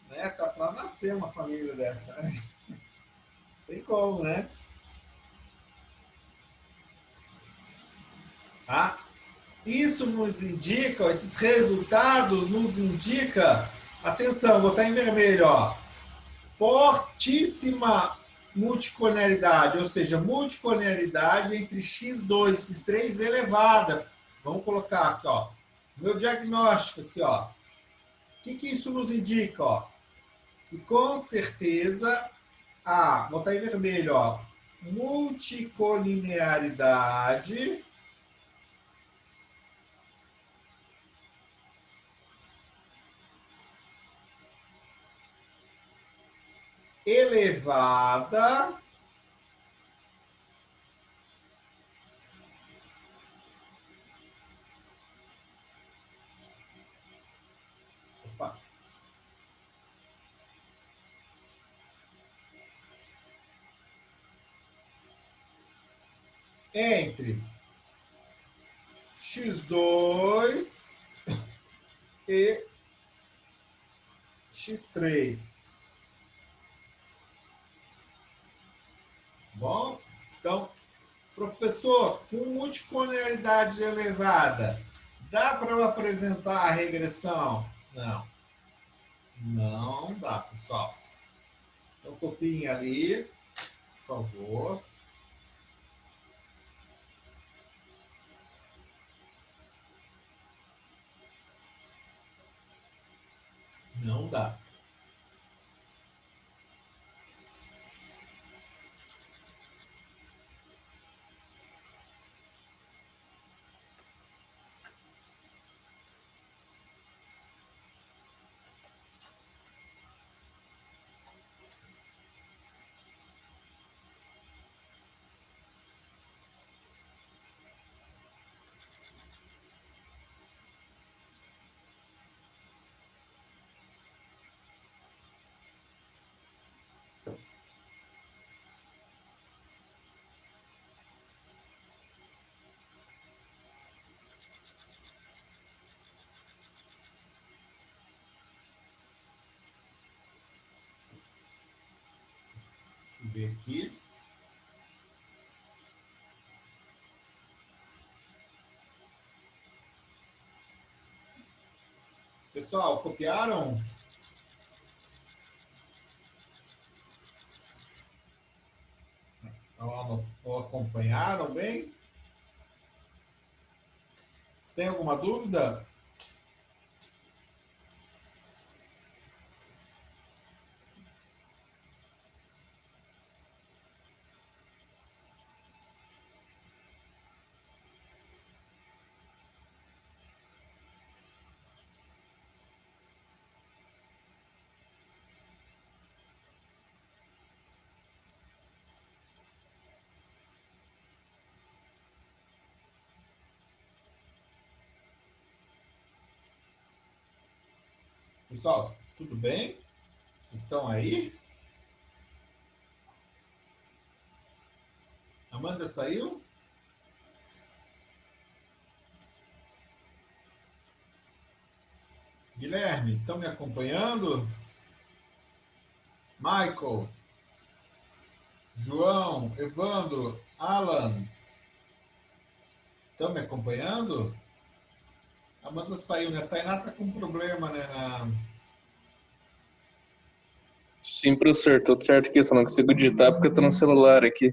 Speaker 1: Né? Tá para nascer uma família dessa, né? Tem como, né? Tá? Isso nos indica, esses resultados nos indica, atenção, vou botar em vermelho, ó, fortíssima multicolinaridade, ou seja, multicolinaridade entre x2 e x3 elevada. Vamos colocar aqui, ó, meu diagnóstico aqui, ó. O que isso nos indica, ó? Que com certeza, vou botar em vermelho, ó, multicolinearidade elevada entre x2 e x3. Então, professor, com multicolonialidade elevada, dá para eu apresentar a regressão? Não, não dá, pessoal. Então, copiem ali, por favor. Não dá. Deixa eu ver aqui. Pessoal, copiaram? Ou acompanharam bem? Se tem alguma dúvida? Pessoal, tudo bem? Vocês estão aí? Amanda saiu? Guilherme, estão me acompanhando? Michael, João, Evandro, Alan, estão me acompanhando? Amanda saiu, né? A Tainá está com problema, né?
Speaker 3: Sim, professor, tudo certo aqui, só não consigo digitar porque eu tô no celular aqui.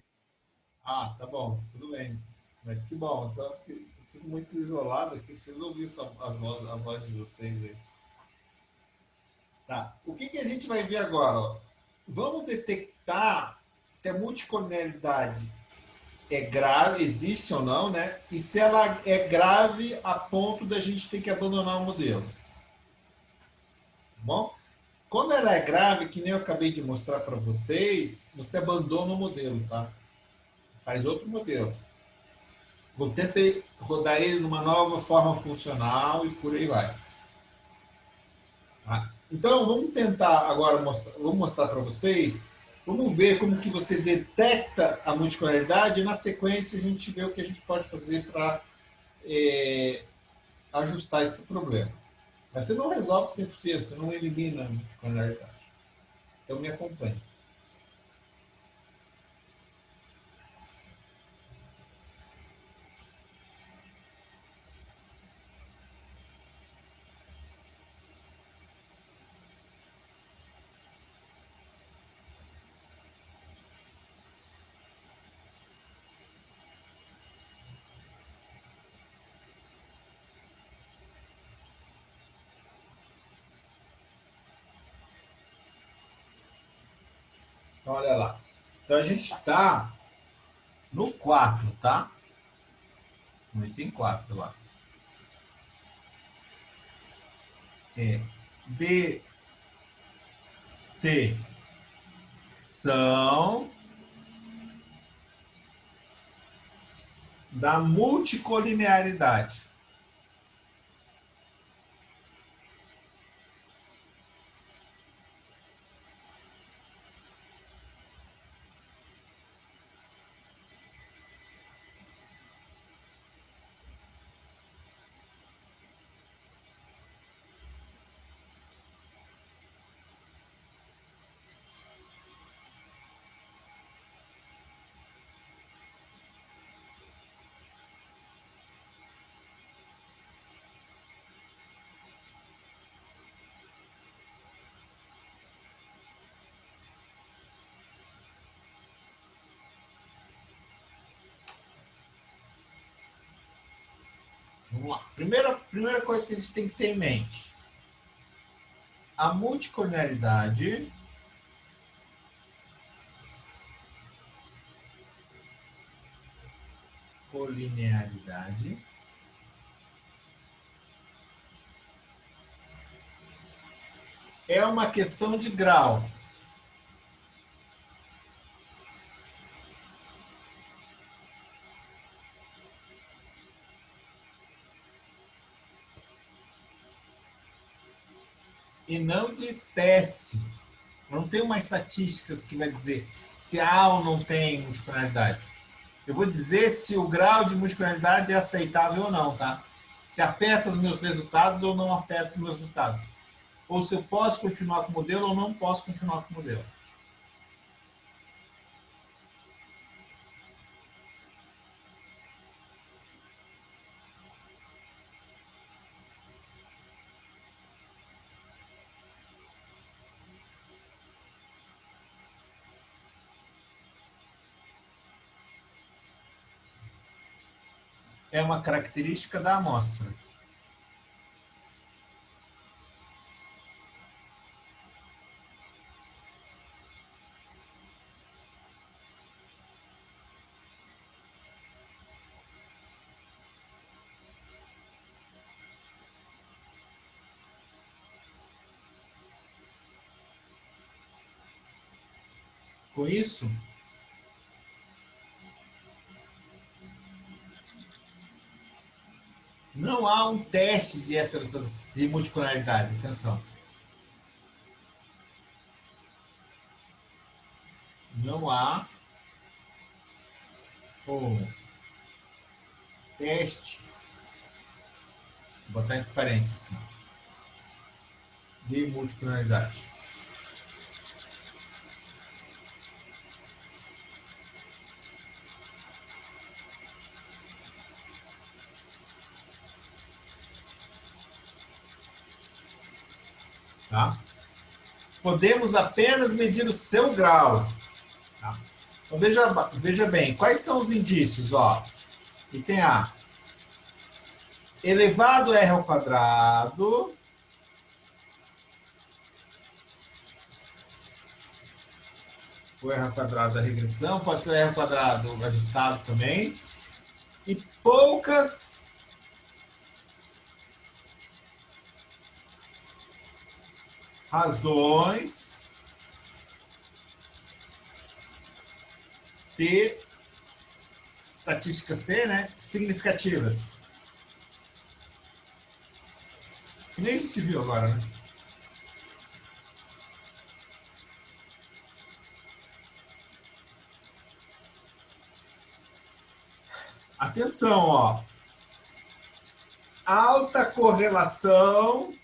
Speaker 1: Ah, tá bom, tudo bem. Mas que bom, só que eu fico muito isolado aqui, preciso ouvir a voz de vocês aí. Tá. O que a gente vai ver agora? Ó? Vamos detectar se a multicolonialidade é grave, existe ou não, né? E se ela é grave a ponto da gente ter que abandonar o modelo. Tá bom? Quando ela é grave, que nem eu acabei de mostrar para vocês, você abandona o modelo, tá? Faz outro modelo. Vou tentar rodar ele numa nova forma funcional e por aí vai. Tá? Então, vamos tentar agora mostrar, vou mostrar para vocês, vamos ver como que você detecta a multicolorialidade e na sequência a gente vê o que a gente pode fazer para ajustar esse problema. Mas você não resolve 100%, você não elimina a multicolorialidade. Então, me acompanhe. Então, olha lá. Então, a gente está no 4, tá? No item 4 lá. Detecção da multicolinearidade. Vamos lá. Primeira coisa que a gente tem que ter em mente. A multicolinearidade é uma questão de grau. E não de espécie. Não tem uma estatística que vai dizer se há ou não tem multicolinearidade. Eu vou dizer se o grau de multicolinearidade é aceitável ou não, tá? Se afeta os meus resultados ou não afeta os meus resultados. Ou se eu posso continuar com o modelo ou não posso continuar com o modelo. É uma característica da amostra. Com isso, não há um teste de multicolinearidade. Atenção. Não há um teste, vou botar entre parênteses, assim, de multicolinearidade. Tá? Podemos apenas medir o seu grau. Tá? Então veja bem, quais são os indícios? Ó, item A. Elevado R ao quadrado. O R ao quadrado da regressão, pode ser o R ao quadrado ajustado também. E poucas razões T, estatísticas T, né, significativas. Que nem a gente viu agora, né? Atenção, ó. Alta correlação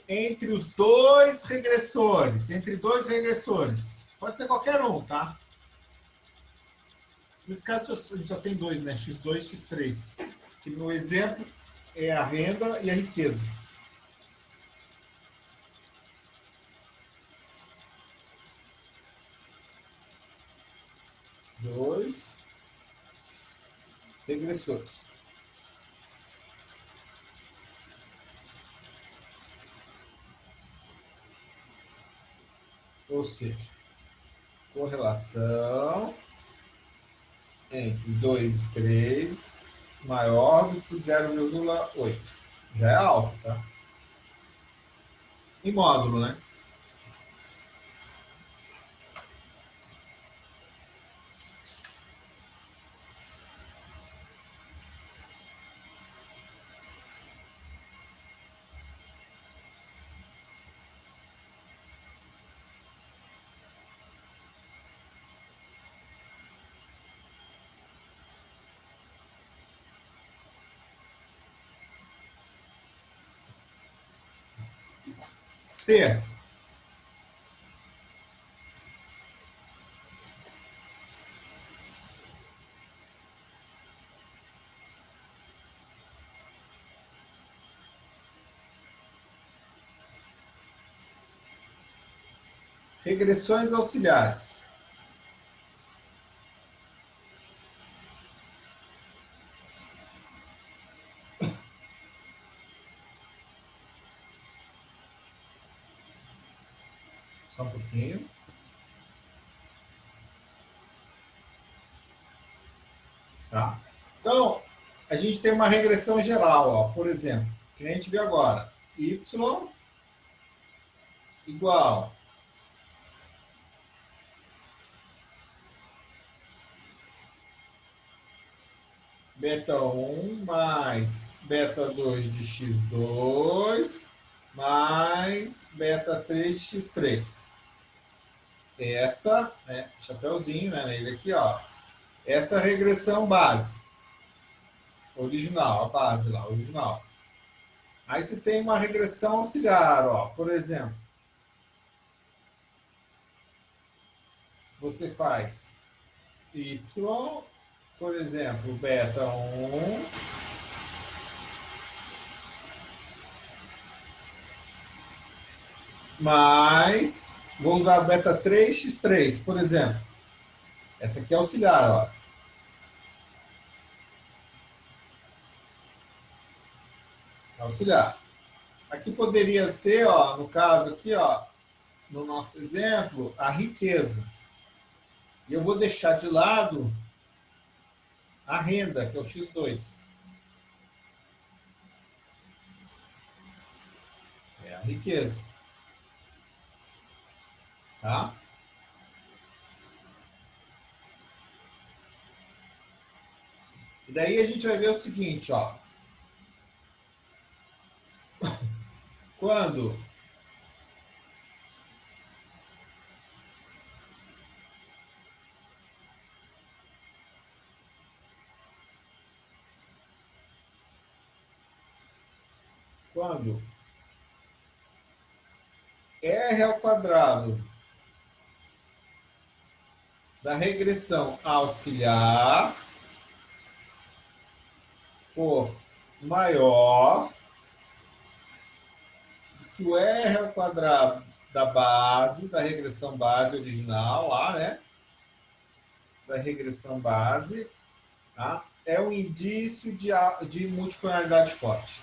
Speaker 1: entre os dois regressores. Entre dois regressores. Pode ser qualquer um, tá? Nesse caso, a gente só tem dois, né? X2, X3. Que no exemplo é a renda e a riqueza. Dois regressores. Ou seja, correlação entre 2 e 3 maior do que 0,8. Já é alto, tá? Em módulo, né? C. Regressões auxiliares. Só um pouquinho. Tá? Então, a gente tem uma regressão geral, ó, por exemplo, que a gente viu agora. Y igual beta 1 mais beta 2 de x2 mais beta 3 de x3. Essa, né, chapeuzinho, né, nele aqui, ó. Essa regressão base. Original, a base lá, original. Aí você tem uma regressão auxiliar, ó. Por exemplo, você faz y, por exemplo, beta 1 mais, vou usar beta 3x3, por exemplo. Essa aqui é auxiliar, ó. Auxiliar. Aqui poderia ser, ó, no caso aqui, ó, no nosso exemplo, a riqueza. E eu vou deixar de lado a renda, que é o x2. É a riqueza. Tá? E daí a gente vai ver o seguinte, ó. Quando r ao quadrado da regressão auxiliar for maior do que o r ao quadrado da base, da regressão base original lá, né? Da regressão base, tá? É um indício de multicolorialidade forte.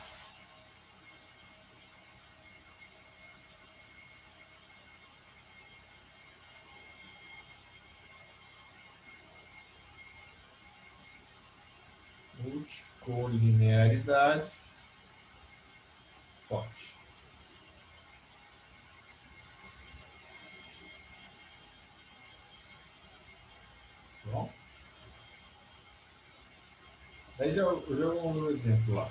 Speaker 1: Multicolinearidade forte. Bom? Daí já vamos no exemplo lá.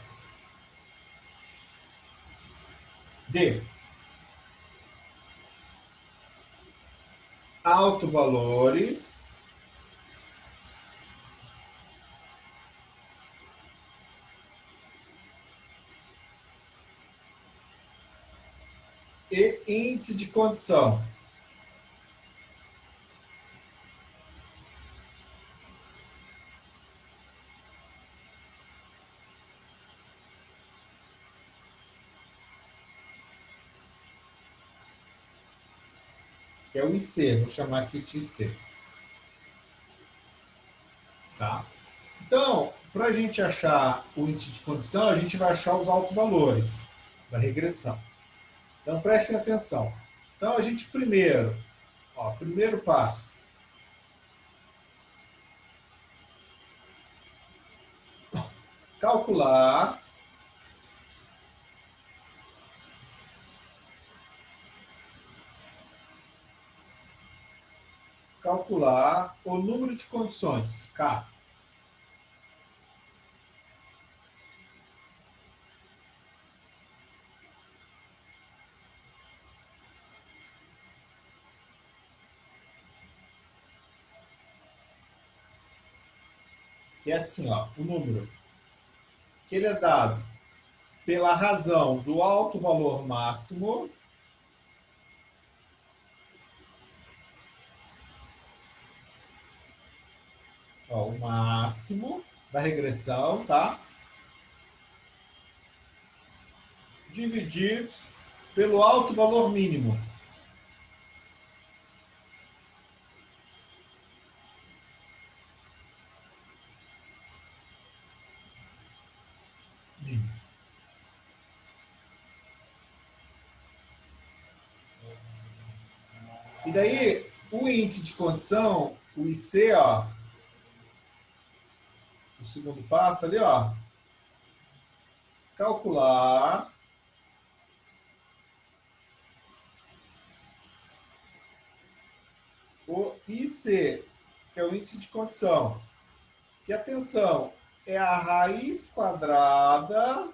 Speaker 1: D. Autovalores e índice de condição. Que é o IC, vou chamar aqui de IC. Tá? Então, para a gente achar o índice de condição, a gente vai achar os autovalores da regressão. Então, prestem atenção. Então, a gente primeiro passo. Calcular o número de condições, K. Que é assim, ó, o número. Que ele é dado pela razão do alto valor máximo ó, o máximo da regressão, tá? Divididos pelo alto valor mínimo. pouquinho. E daí, o índice de condição, o IC, ó, o segundo passo ali, ó, calcular o IC, que é o índice de condição. Que, atenção, é a raiz quadrada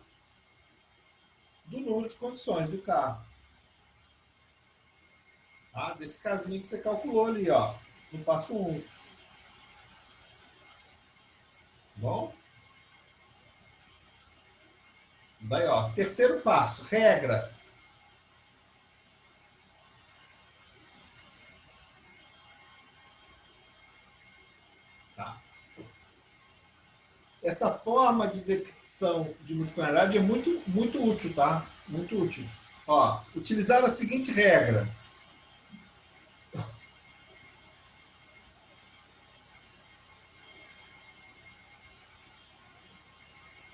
Speaker 1: do número de condições do carro. Tá? Desse casinho que você calculou ali, ó, no passo 1. Bom? Daí, ó, terceiro passo, regra. Tá? Essa forma de detecção de multicolorialidade é muito útil, tá? Muito útil. Ó, utilizar a seguinte regra.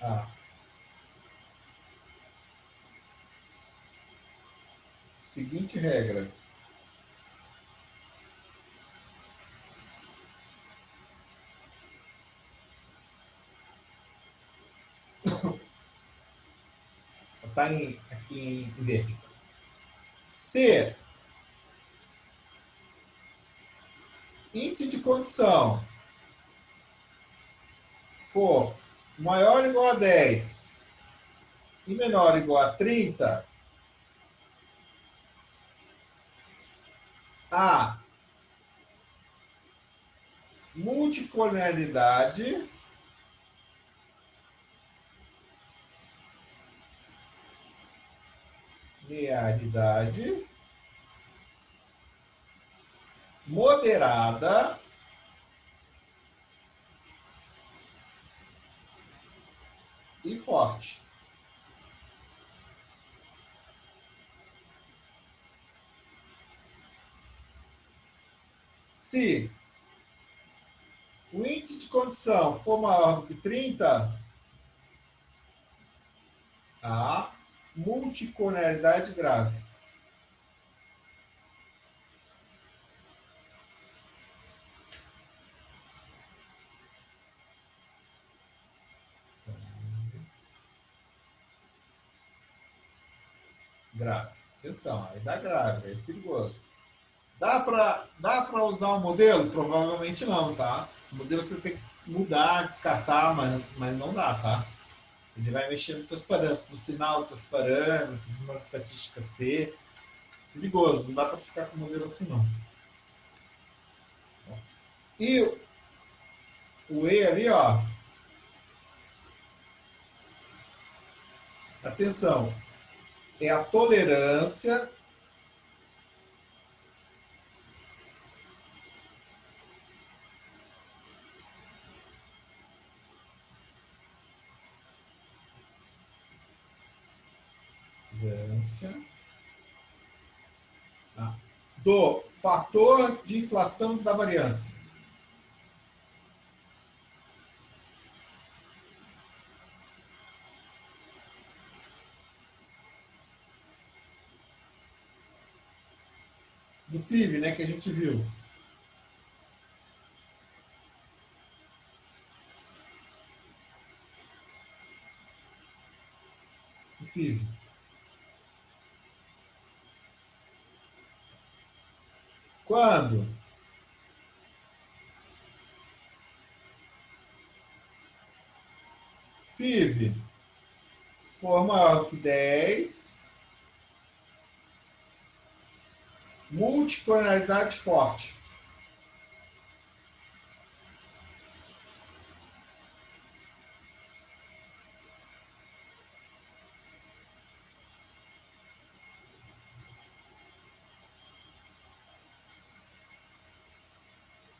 Speaker 1: Ah. Seguinte regra. Está aqui em verde. Se índice de condição for maior ou igual a 10 e menor ou igual a 30, a multicolorialidade moderada e forte. Se o índice de condição for maior do que 30, a multicolorialidade grave. Grave. Atenção, aí dá grave, aí é perigoso. Dá para usar o modelo? Provavelmente não, tá? O modelo você tem que mudar, descartar, mas não dá, tá? Ele vai mexer nos teus parâmetros, no sinal dos teus parâmetros, nas estatísticas T. Perigoso, não dá para ficar com o modelo assim, não. E o E ali, ó. Atenção, é a tolerância do fator de inflação da variância. Do FIV, né, que a gente viu. Do FIV. Quando FIV for maior do que 10, multicolorialidade forte.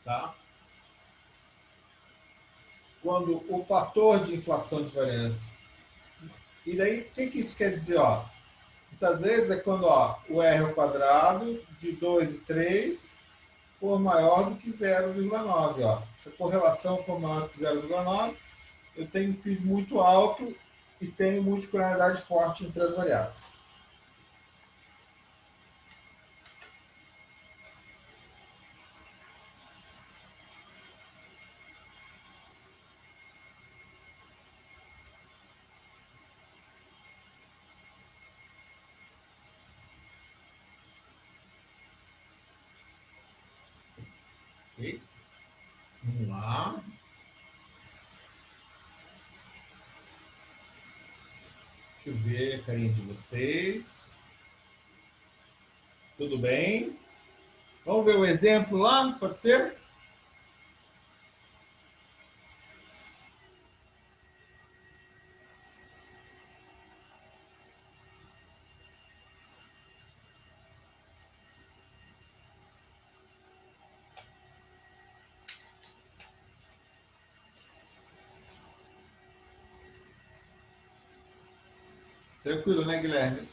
Speaker 1: Tá? Quando o fator de inflação de variância. E daí, o que isso quer dizer? Ó? Muitas vezes é quando ó, o R ao quadrado de 2 e 3 for maior do que 0,9. Se a correlação for maior do que 0,9, eu tenho um FIV muito alto e tem multicoloridaade forte entre as variáveis. Ok? Vamos lá. Deixa eu ver a carinha de vocês. Tudo bem? Vamos ver o exemplo lá, pode ser? Tranquilo, né, Guilherme?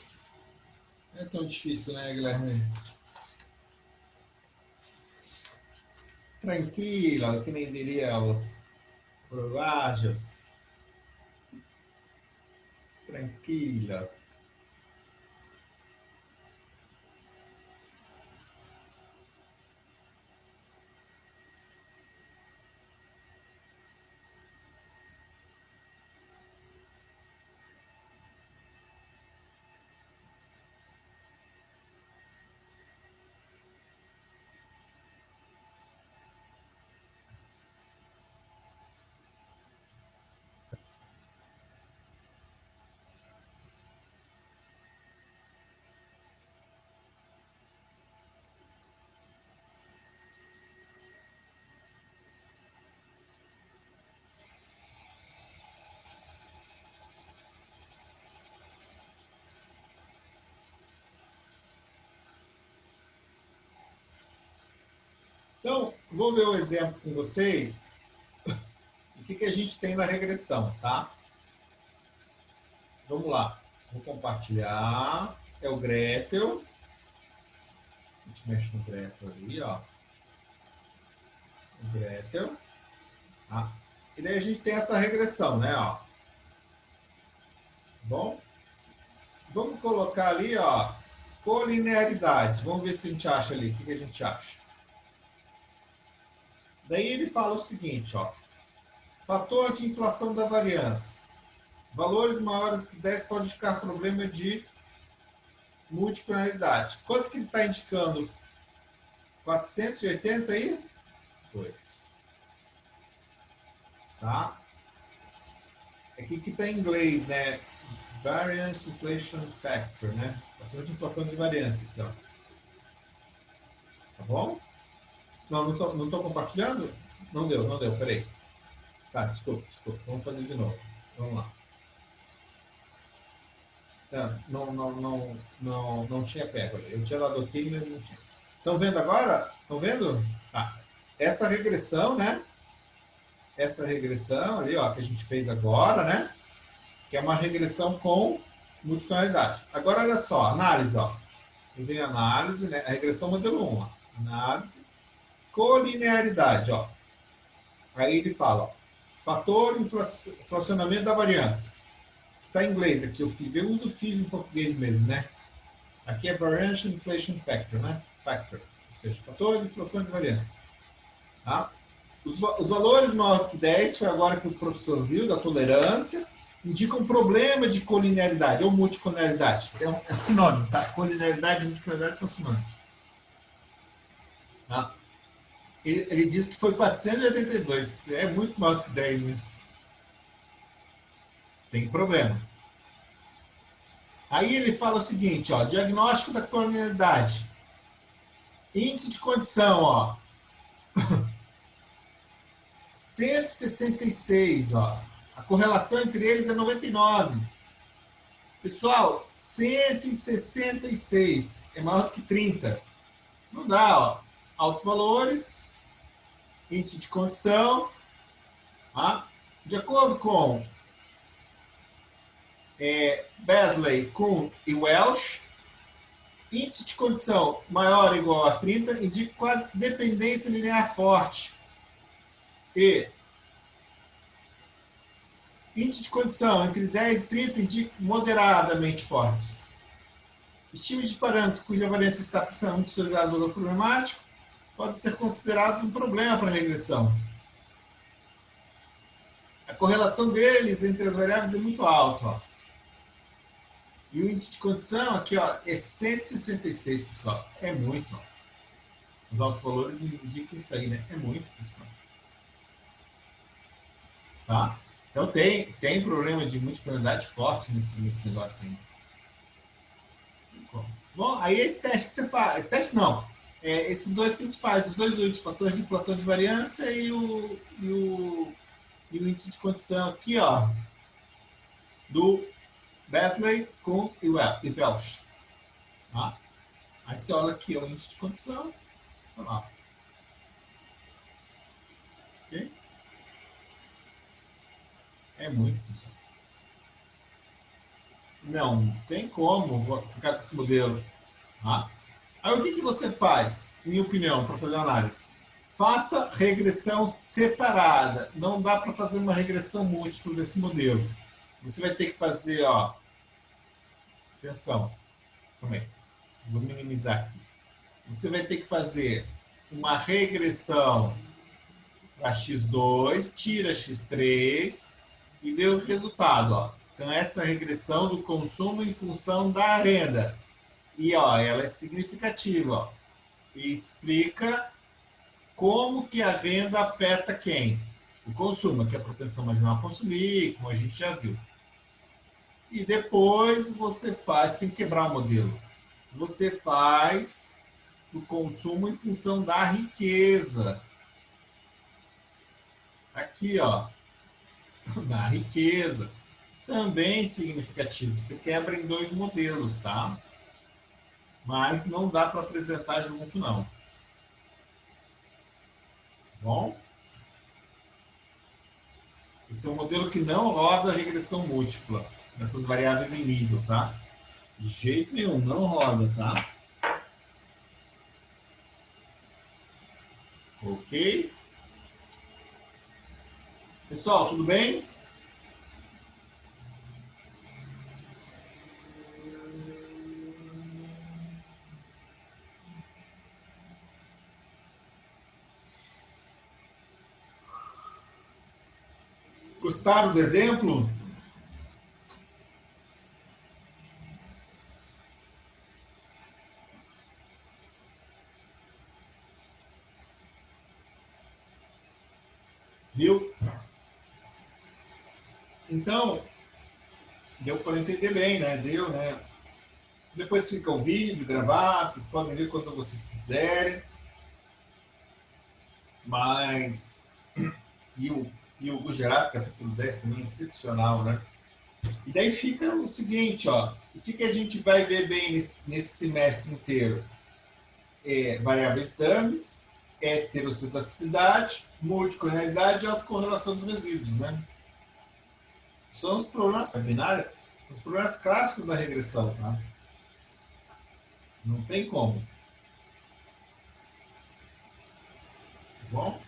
Speaker 1: Não é tão difícil, né, Guilherme? Tranquilo, que nem diria os uruguaios. Tranquilo. Então, vou ver o exemplo com vocês. O que a gente tem na regressão, tá? Vamos lá. Vou compartilhar. É o Gretel. A gente mexe no Gretel ali, ó. O Gretel. Tá? E daí a gente tem essa regressão, né? Ó. Bom, vamos colocar ali, ó, colinearidade. Vamos ver se a gente acha ali. O que a gente acha? Daí ele fala o seguinte, ó. Fator de inflação da variância. Valores maiores que 10 pode indicar problema de multicoloridaade. Quanto que ele está indicando? 482. Tá? Aqui que está em inglês, né? Variance Inflation Factor, né? Fator de inflação de variância. Aqui, ó. Tá bom? Não tô compartilhando? Não deu, peraí. Tá, desculpa. Vamos fazer de novo. Vamos lá. Não tinha pego. Eu tinha dado ok, mas não tinha. Estão vendo agora? Estão vendo? Ah, essa regressão, né? Essa regressão ali, ó, que a gente fez agora, né? Que é uma regressão com multicoloridaade. Agora, olha só, análise, ó. E vem análise, né? A regressão modelo 1, ó. Análise, colinearidade, ó. Aí ele fala, ó, fator inflacionamento da variância. Está em inglês aqui o FIV. Eu uso o FIV em português mesmo, né? Aqui é Variance Inflation Factor, né? Factor, ou seja, fator de inflação de variância. Tá? Os valores maiores que 10, foi agora que o professor viu, da tolerância, indicam um problema de colinearidade ou multicoloridaridade. É sinônimo, tá? Colinearidade e multicoloridaridade são sinônimos. Tá? Ele diz que foi 482. É muito maior do que 10, né? Tem problema. Aí ele fala o seguinte, ó, diagnóstico da colinearidade. Índice de condição, ó. 166, ó. A correlação entre eles é 99. Pessoal, 166 é maior do que 30. Não dá, ó. Altos valores, índice de condição, tá? De acordo com Beasley, Kuhn e Welch, índice de condição maior ou igual a 30 indica quase dependência linear forte. E Índice de condição entre 10 e 30 indica moderadamente fortes. Estima de parâmetro cuja variância está aproximadamente associada ao valor problemático pode ser considerado um problema para a regressão. A correlação deles entre as variáveis é muito alta. Ó. E o índice de condição aqui ó, é 166, pessoal. É muito. Ó. Os altos valores indicam isso aí, né? É muito, pessoal. Tá? Então tem problema de multiplicidade forte nesse negócio aí. Bom, aí esse teste que você faz. Esse teste não. Esses dois que a gente faz, os dois últimos, fatores de inflação de variância e o índice de condição aqui, ó, do Besley com e Welch. Tá? Aí você olha aqui o índice de condição. Olha lá. Ok? É muito, pessoal. Não tem como ficar com esse modelo. Tá? Aí o que você faz, minha opinião, para fazer uma análise? Faça regressão separada. Não dá para fazer uma regressão múltipla desse modelo. Você vai ter que fazer, ó. Atenção. Calma aí. Vou minimizar aqui. Você vai ter que fazer uma regressão para x2, tira x3 e vê o resultado, ó. Então, essa regressão do consumo em função da renda. E, ó, ela é significativa, ó. E explica como que a renda afeta quem? O consumo, que é a propensão marginal a consumir, como a gente já viu. E depois você faz, tem que quebrar o modelo. Você faz o consumo em função da riqueza. Aqui, ó, da riqueza. Também significativo. Você quebra em dois modelos, tá? Mas não dá para apresentar junto, não. Bom? Esse é um modelo que não roda regressão múltipla nessas variáveis em nível, tá? De jeito nenhum, não roda, tá? Ok? Pessoal, tudo bem? Gostaram do exemplo? Viu? Então, deu para entender bem, né? Deu, né? Depois fica o vídeo gravado, vocês podem ver quando vocês quiserem. Mas, e o Gujarat, capítulo 10 também é excepcional, né? E daí fica o seguinte, ó. O que a gente vai ver bem nesse semestre inteiro? Variáveis dummies, heterocitacidade, multicolonialidade e autocorrelação dos resíduos, né? São os problemas binários, são os problemas clássicos da regressão, tá? Não tem como. Tá bom?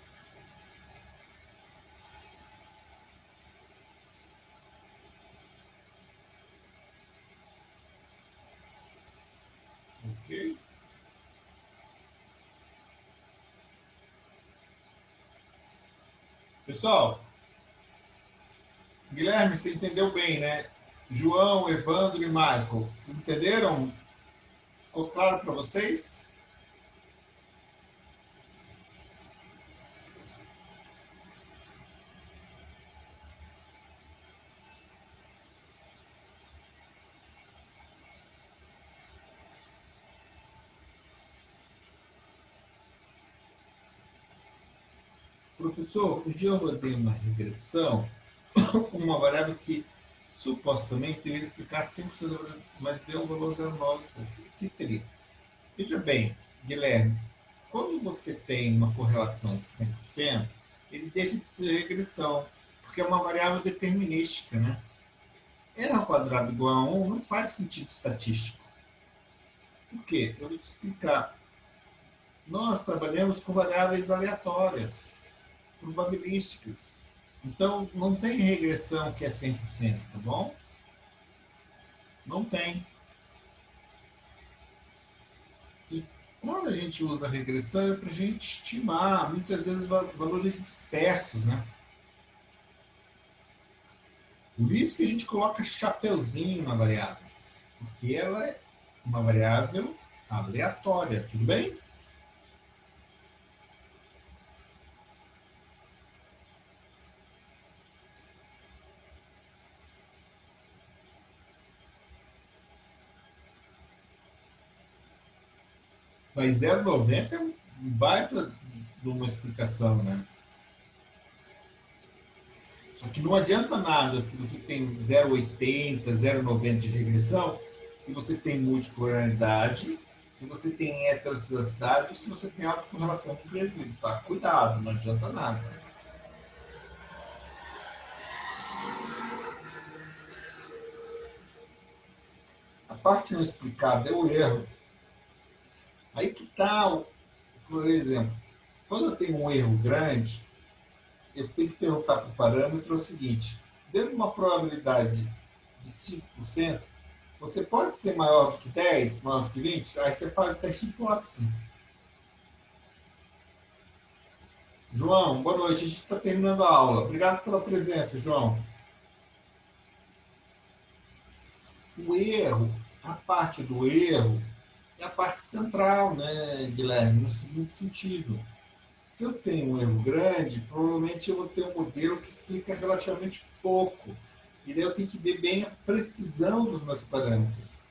Speaker 1: Ok. Pessoal, Guilherme, você entendeu bem, né? João, Evandro e Michael, vocês entenderam? Ficou claro para vocês? Professor, um dia eu rodei uma regressão com uma variável que supostamente deveria explicar 5%, mas deu um valor 0,9. O que seria? Veja bem, Guilherme, quando você tem uma correlação de 100%, ele deixa de ser regressão, porque é uma variável determinística, né? R ao quadrado igual a 1 não faz sentido estatístico. Por quê? Eu vou te explicar. Nós trabalhamos com variáveis aleatórias, probabilísticas. Então, não tem regressão que é 100%, tá bom? Não tem. E quando a gente usa regressão é para a gente estimar, muitas vezes, valores dispersos, né? Por isso que a gente coloca chapeuzinho na variável, porque ela é uma variável aleatória, tudo bem? Mas 0,90 é um baita de uma explicação, né? Só que não adianta nada se você tem 0,80, 0,90 de regressão, se você tem multicolorialidade, se você tem heterocidade ou se você tem autocorrelação com o resíduo, tá? Cuidado, não adianta nada. A parte não explicada é o erro. Aí que tá, por exemplo, quando eu tenho um erro grande, eu tenho que perguntar para o parâmetro o seguinte: dentro de uma probabilidade de 5%, você pode ser maior do que 10, maior do que 20? Aí você faz o teste de hipótese. João, boa noite. A gente está terminando a aula. Obrigado pela presença, João. O erro, a parte do erro, é a parte central, né, Guilherme? No seguinte sentido: se eu tenho um erro grande, provavelmente eu vou ter um modelo que explica relativamente pouco. E daí eu tenho que ver bem a precisão dos meus parâmetros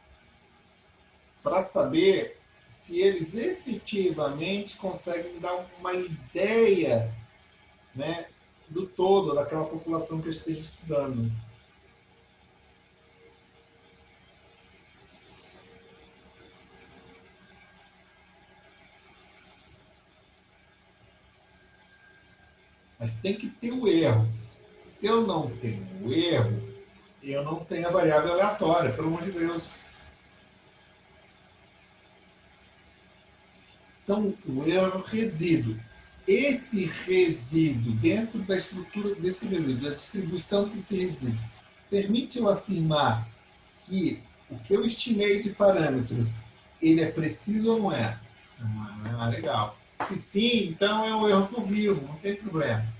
Speaker 1: para saber se eles efetivamente conseguem me dar uma ideia, né, do todo, daquela população que eu esteja estudando. Mas tem que ter o erro. Se eu não tenho o erro, eu não tenho a variável aleatória, pelo amor de Deus. Então, o erro é o resíduo. Esse resíduo, dentro da estrutura desse resíduo, da distribuição desse resíduo, permite eu afirmar que o que eu estimei de parâmetros, ele é preciso ou não é? Ah, legal. Se sim, então é um erro que eu vivo, não tem problema.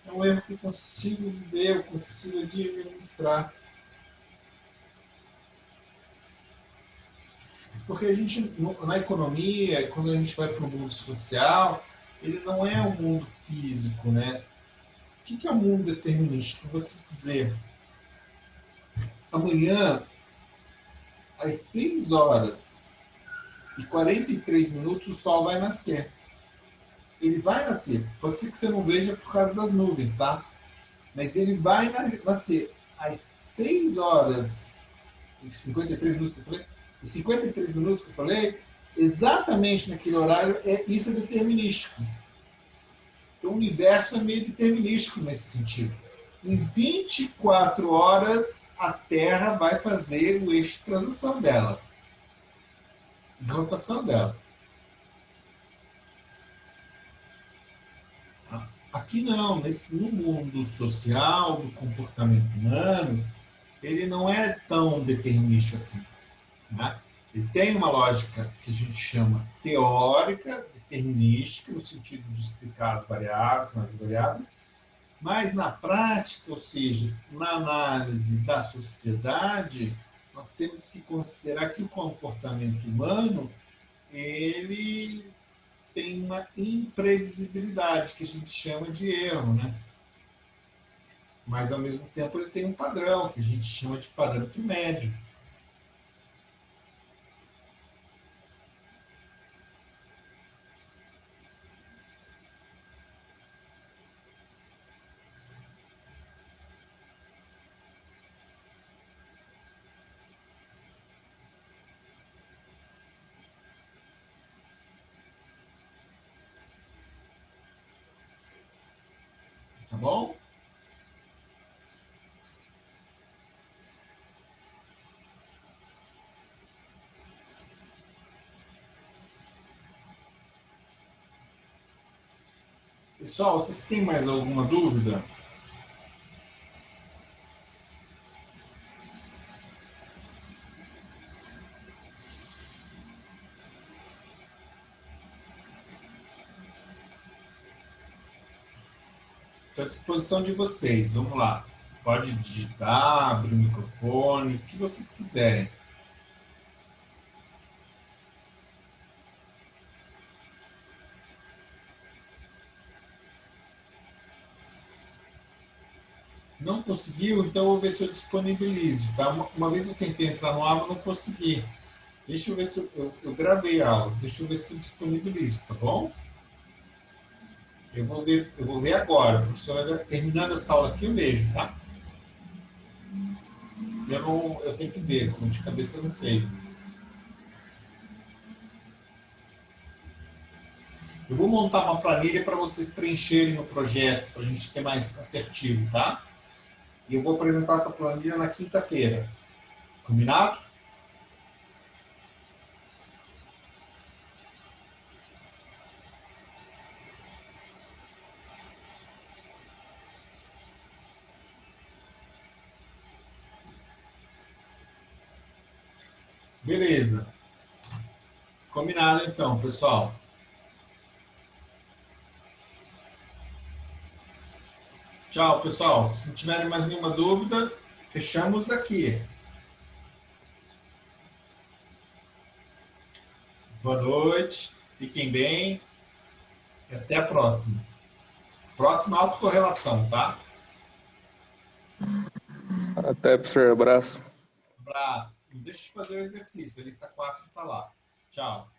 Speaker 1: É um erro que eu consigo ver, eu consigo administrar. Porque a gente, na economia, quando a gente vai para o mundo social, ele não é um mundo físico, né? O que é o mundo determinístico? Eu vou te dizer. Amanhã, às 6 horas e 43 minutos, o sol vai nascer. Ele vai nascer. Pode ser que você não veja por causa das nuvens, tá? Mas ele vai nascer às 6 horas e 53 minutos que eu falei. E 53 minutos que eu falei, exatamente naquele horário, isso é determinístico. Então, o universo é meio determinístico nesse sentido. Em 24 horas, a Terra vai fazer o eixo de transição dela, de rotação dela. Aqui não, no mundo social, do comportamento humano, ele não é tão determinístico assim. Né? Ele tem uma lógica que a gente chama teórica, determinística, no sentido de explicar as variáveis, mas na prática, ou seja, na análise da sociedade, nós temos que considerar que o comportamento humano ele tem uma imprevisibilidade que a gente chama de erro, né? Mas ao mesmo tempo ele tem um padrão que a gente chama de parâmetro médio. Tá bom? Pessoal, vocês têm mais alguma dúvida? Estou à disposição de vocês. Vamos lá. Pode digitar, abrir o microfone, o que vocês quiserem. Não conseguiu? Então eu vou ver se eu disponibilizo. Tá? Uma vez eu tentei entrar no aula, não consegui. Deixa eu ver se eu gravei a aula. Deixa eu ver se eu disponibilizo, tá bom? Eu vou ver agora. O professor vai terminando essa aula aqui, eu vejo, tá? Eu tenho que ver, como de cabeça eu não sei. Eu vou montar uma planilha para vocês preencherem no projeto, para a gente ser mais assertivo, tá? E eu vou apresentar essa planilha na quinta-feira. Combinado? Beleza. Combinado então, pessoal. Tchau, pessoal. Se não tiverem mais nenhuma dúvida, fechamos aqui. Boa noite, fiquem bem e até a próxima. Próxima autocorrelação, tá?
Speaker 3: Até, professor. Abraço.
Speaker 1: Abraço. Não deixe de fazer o exercício. A lista 4 está lá. Tchau.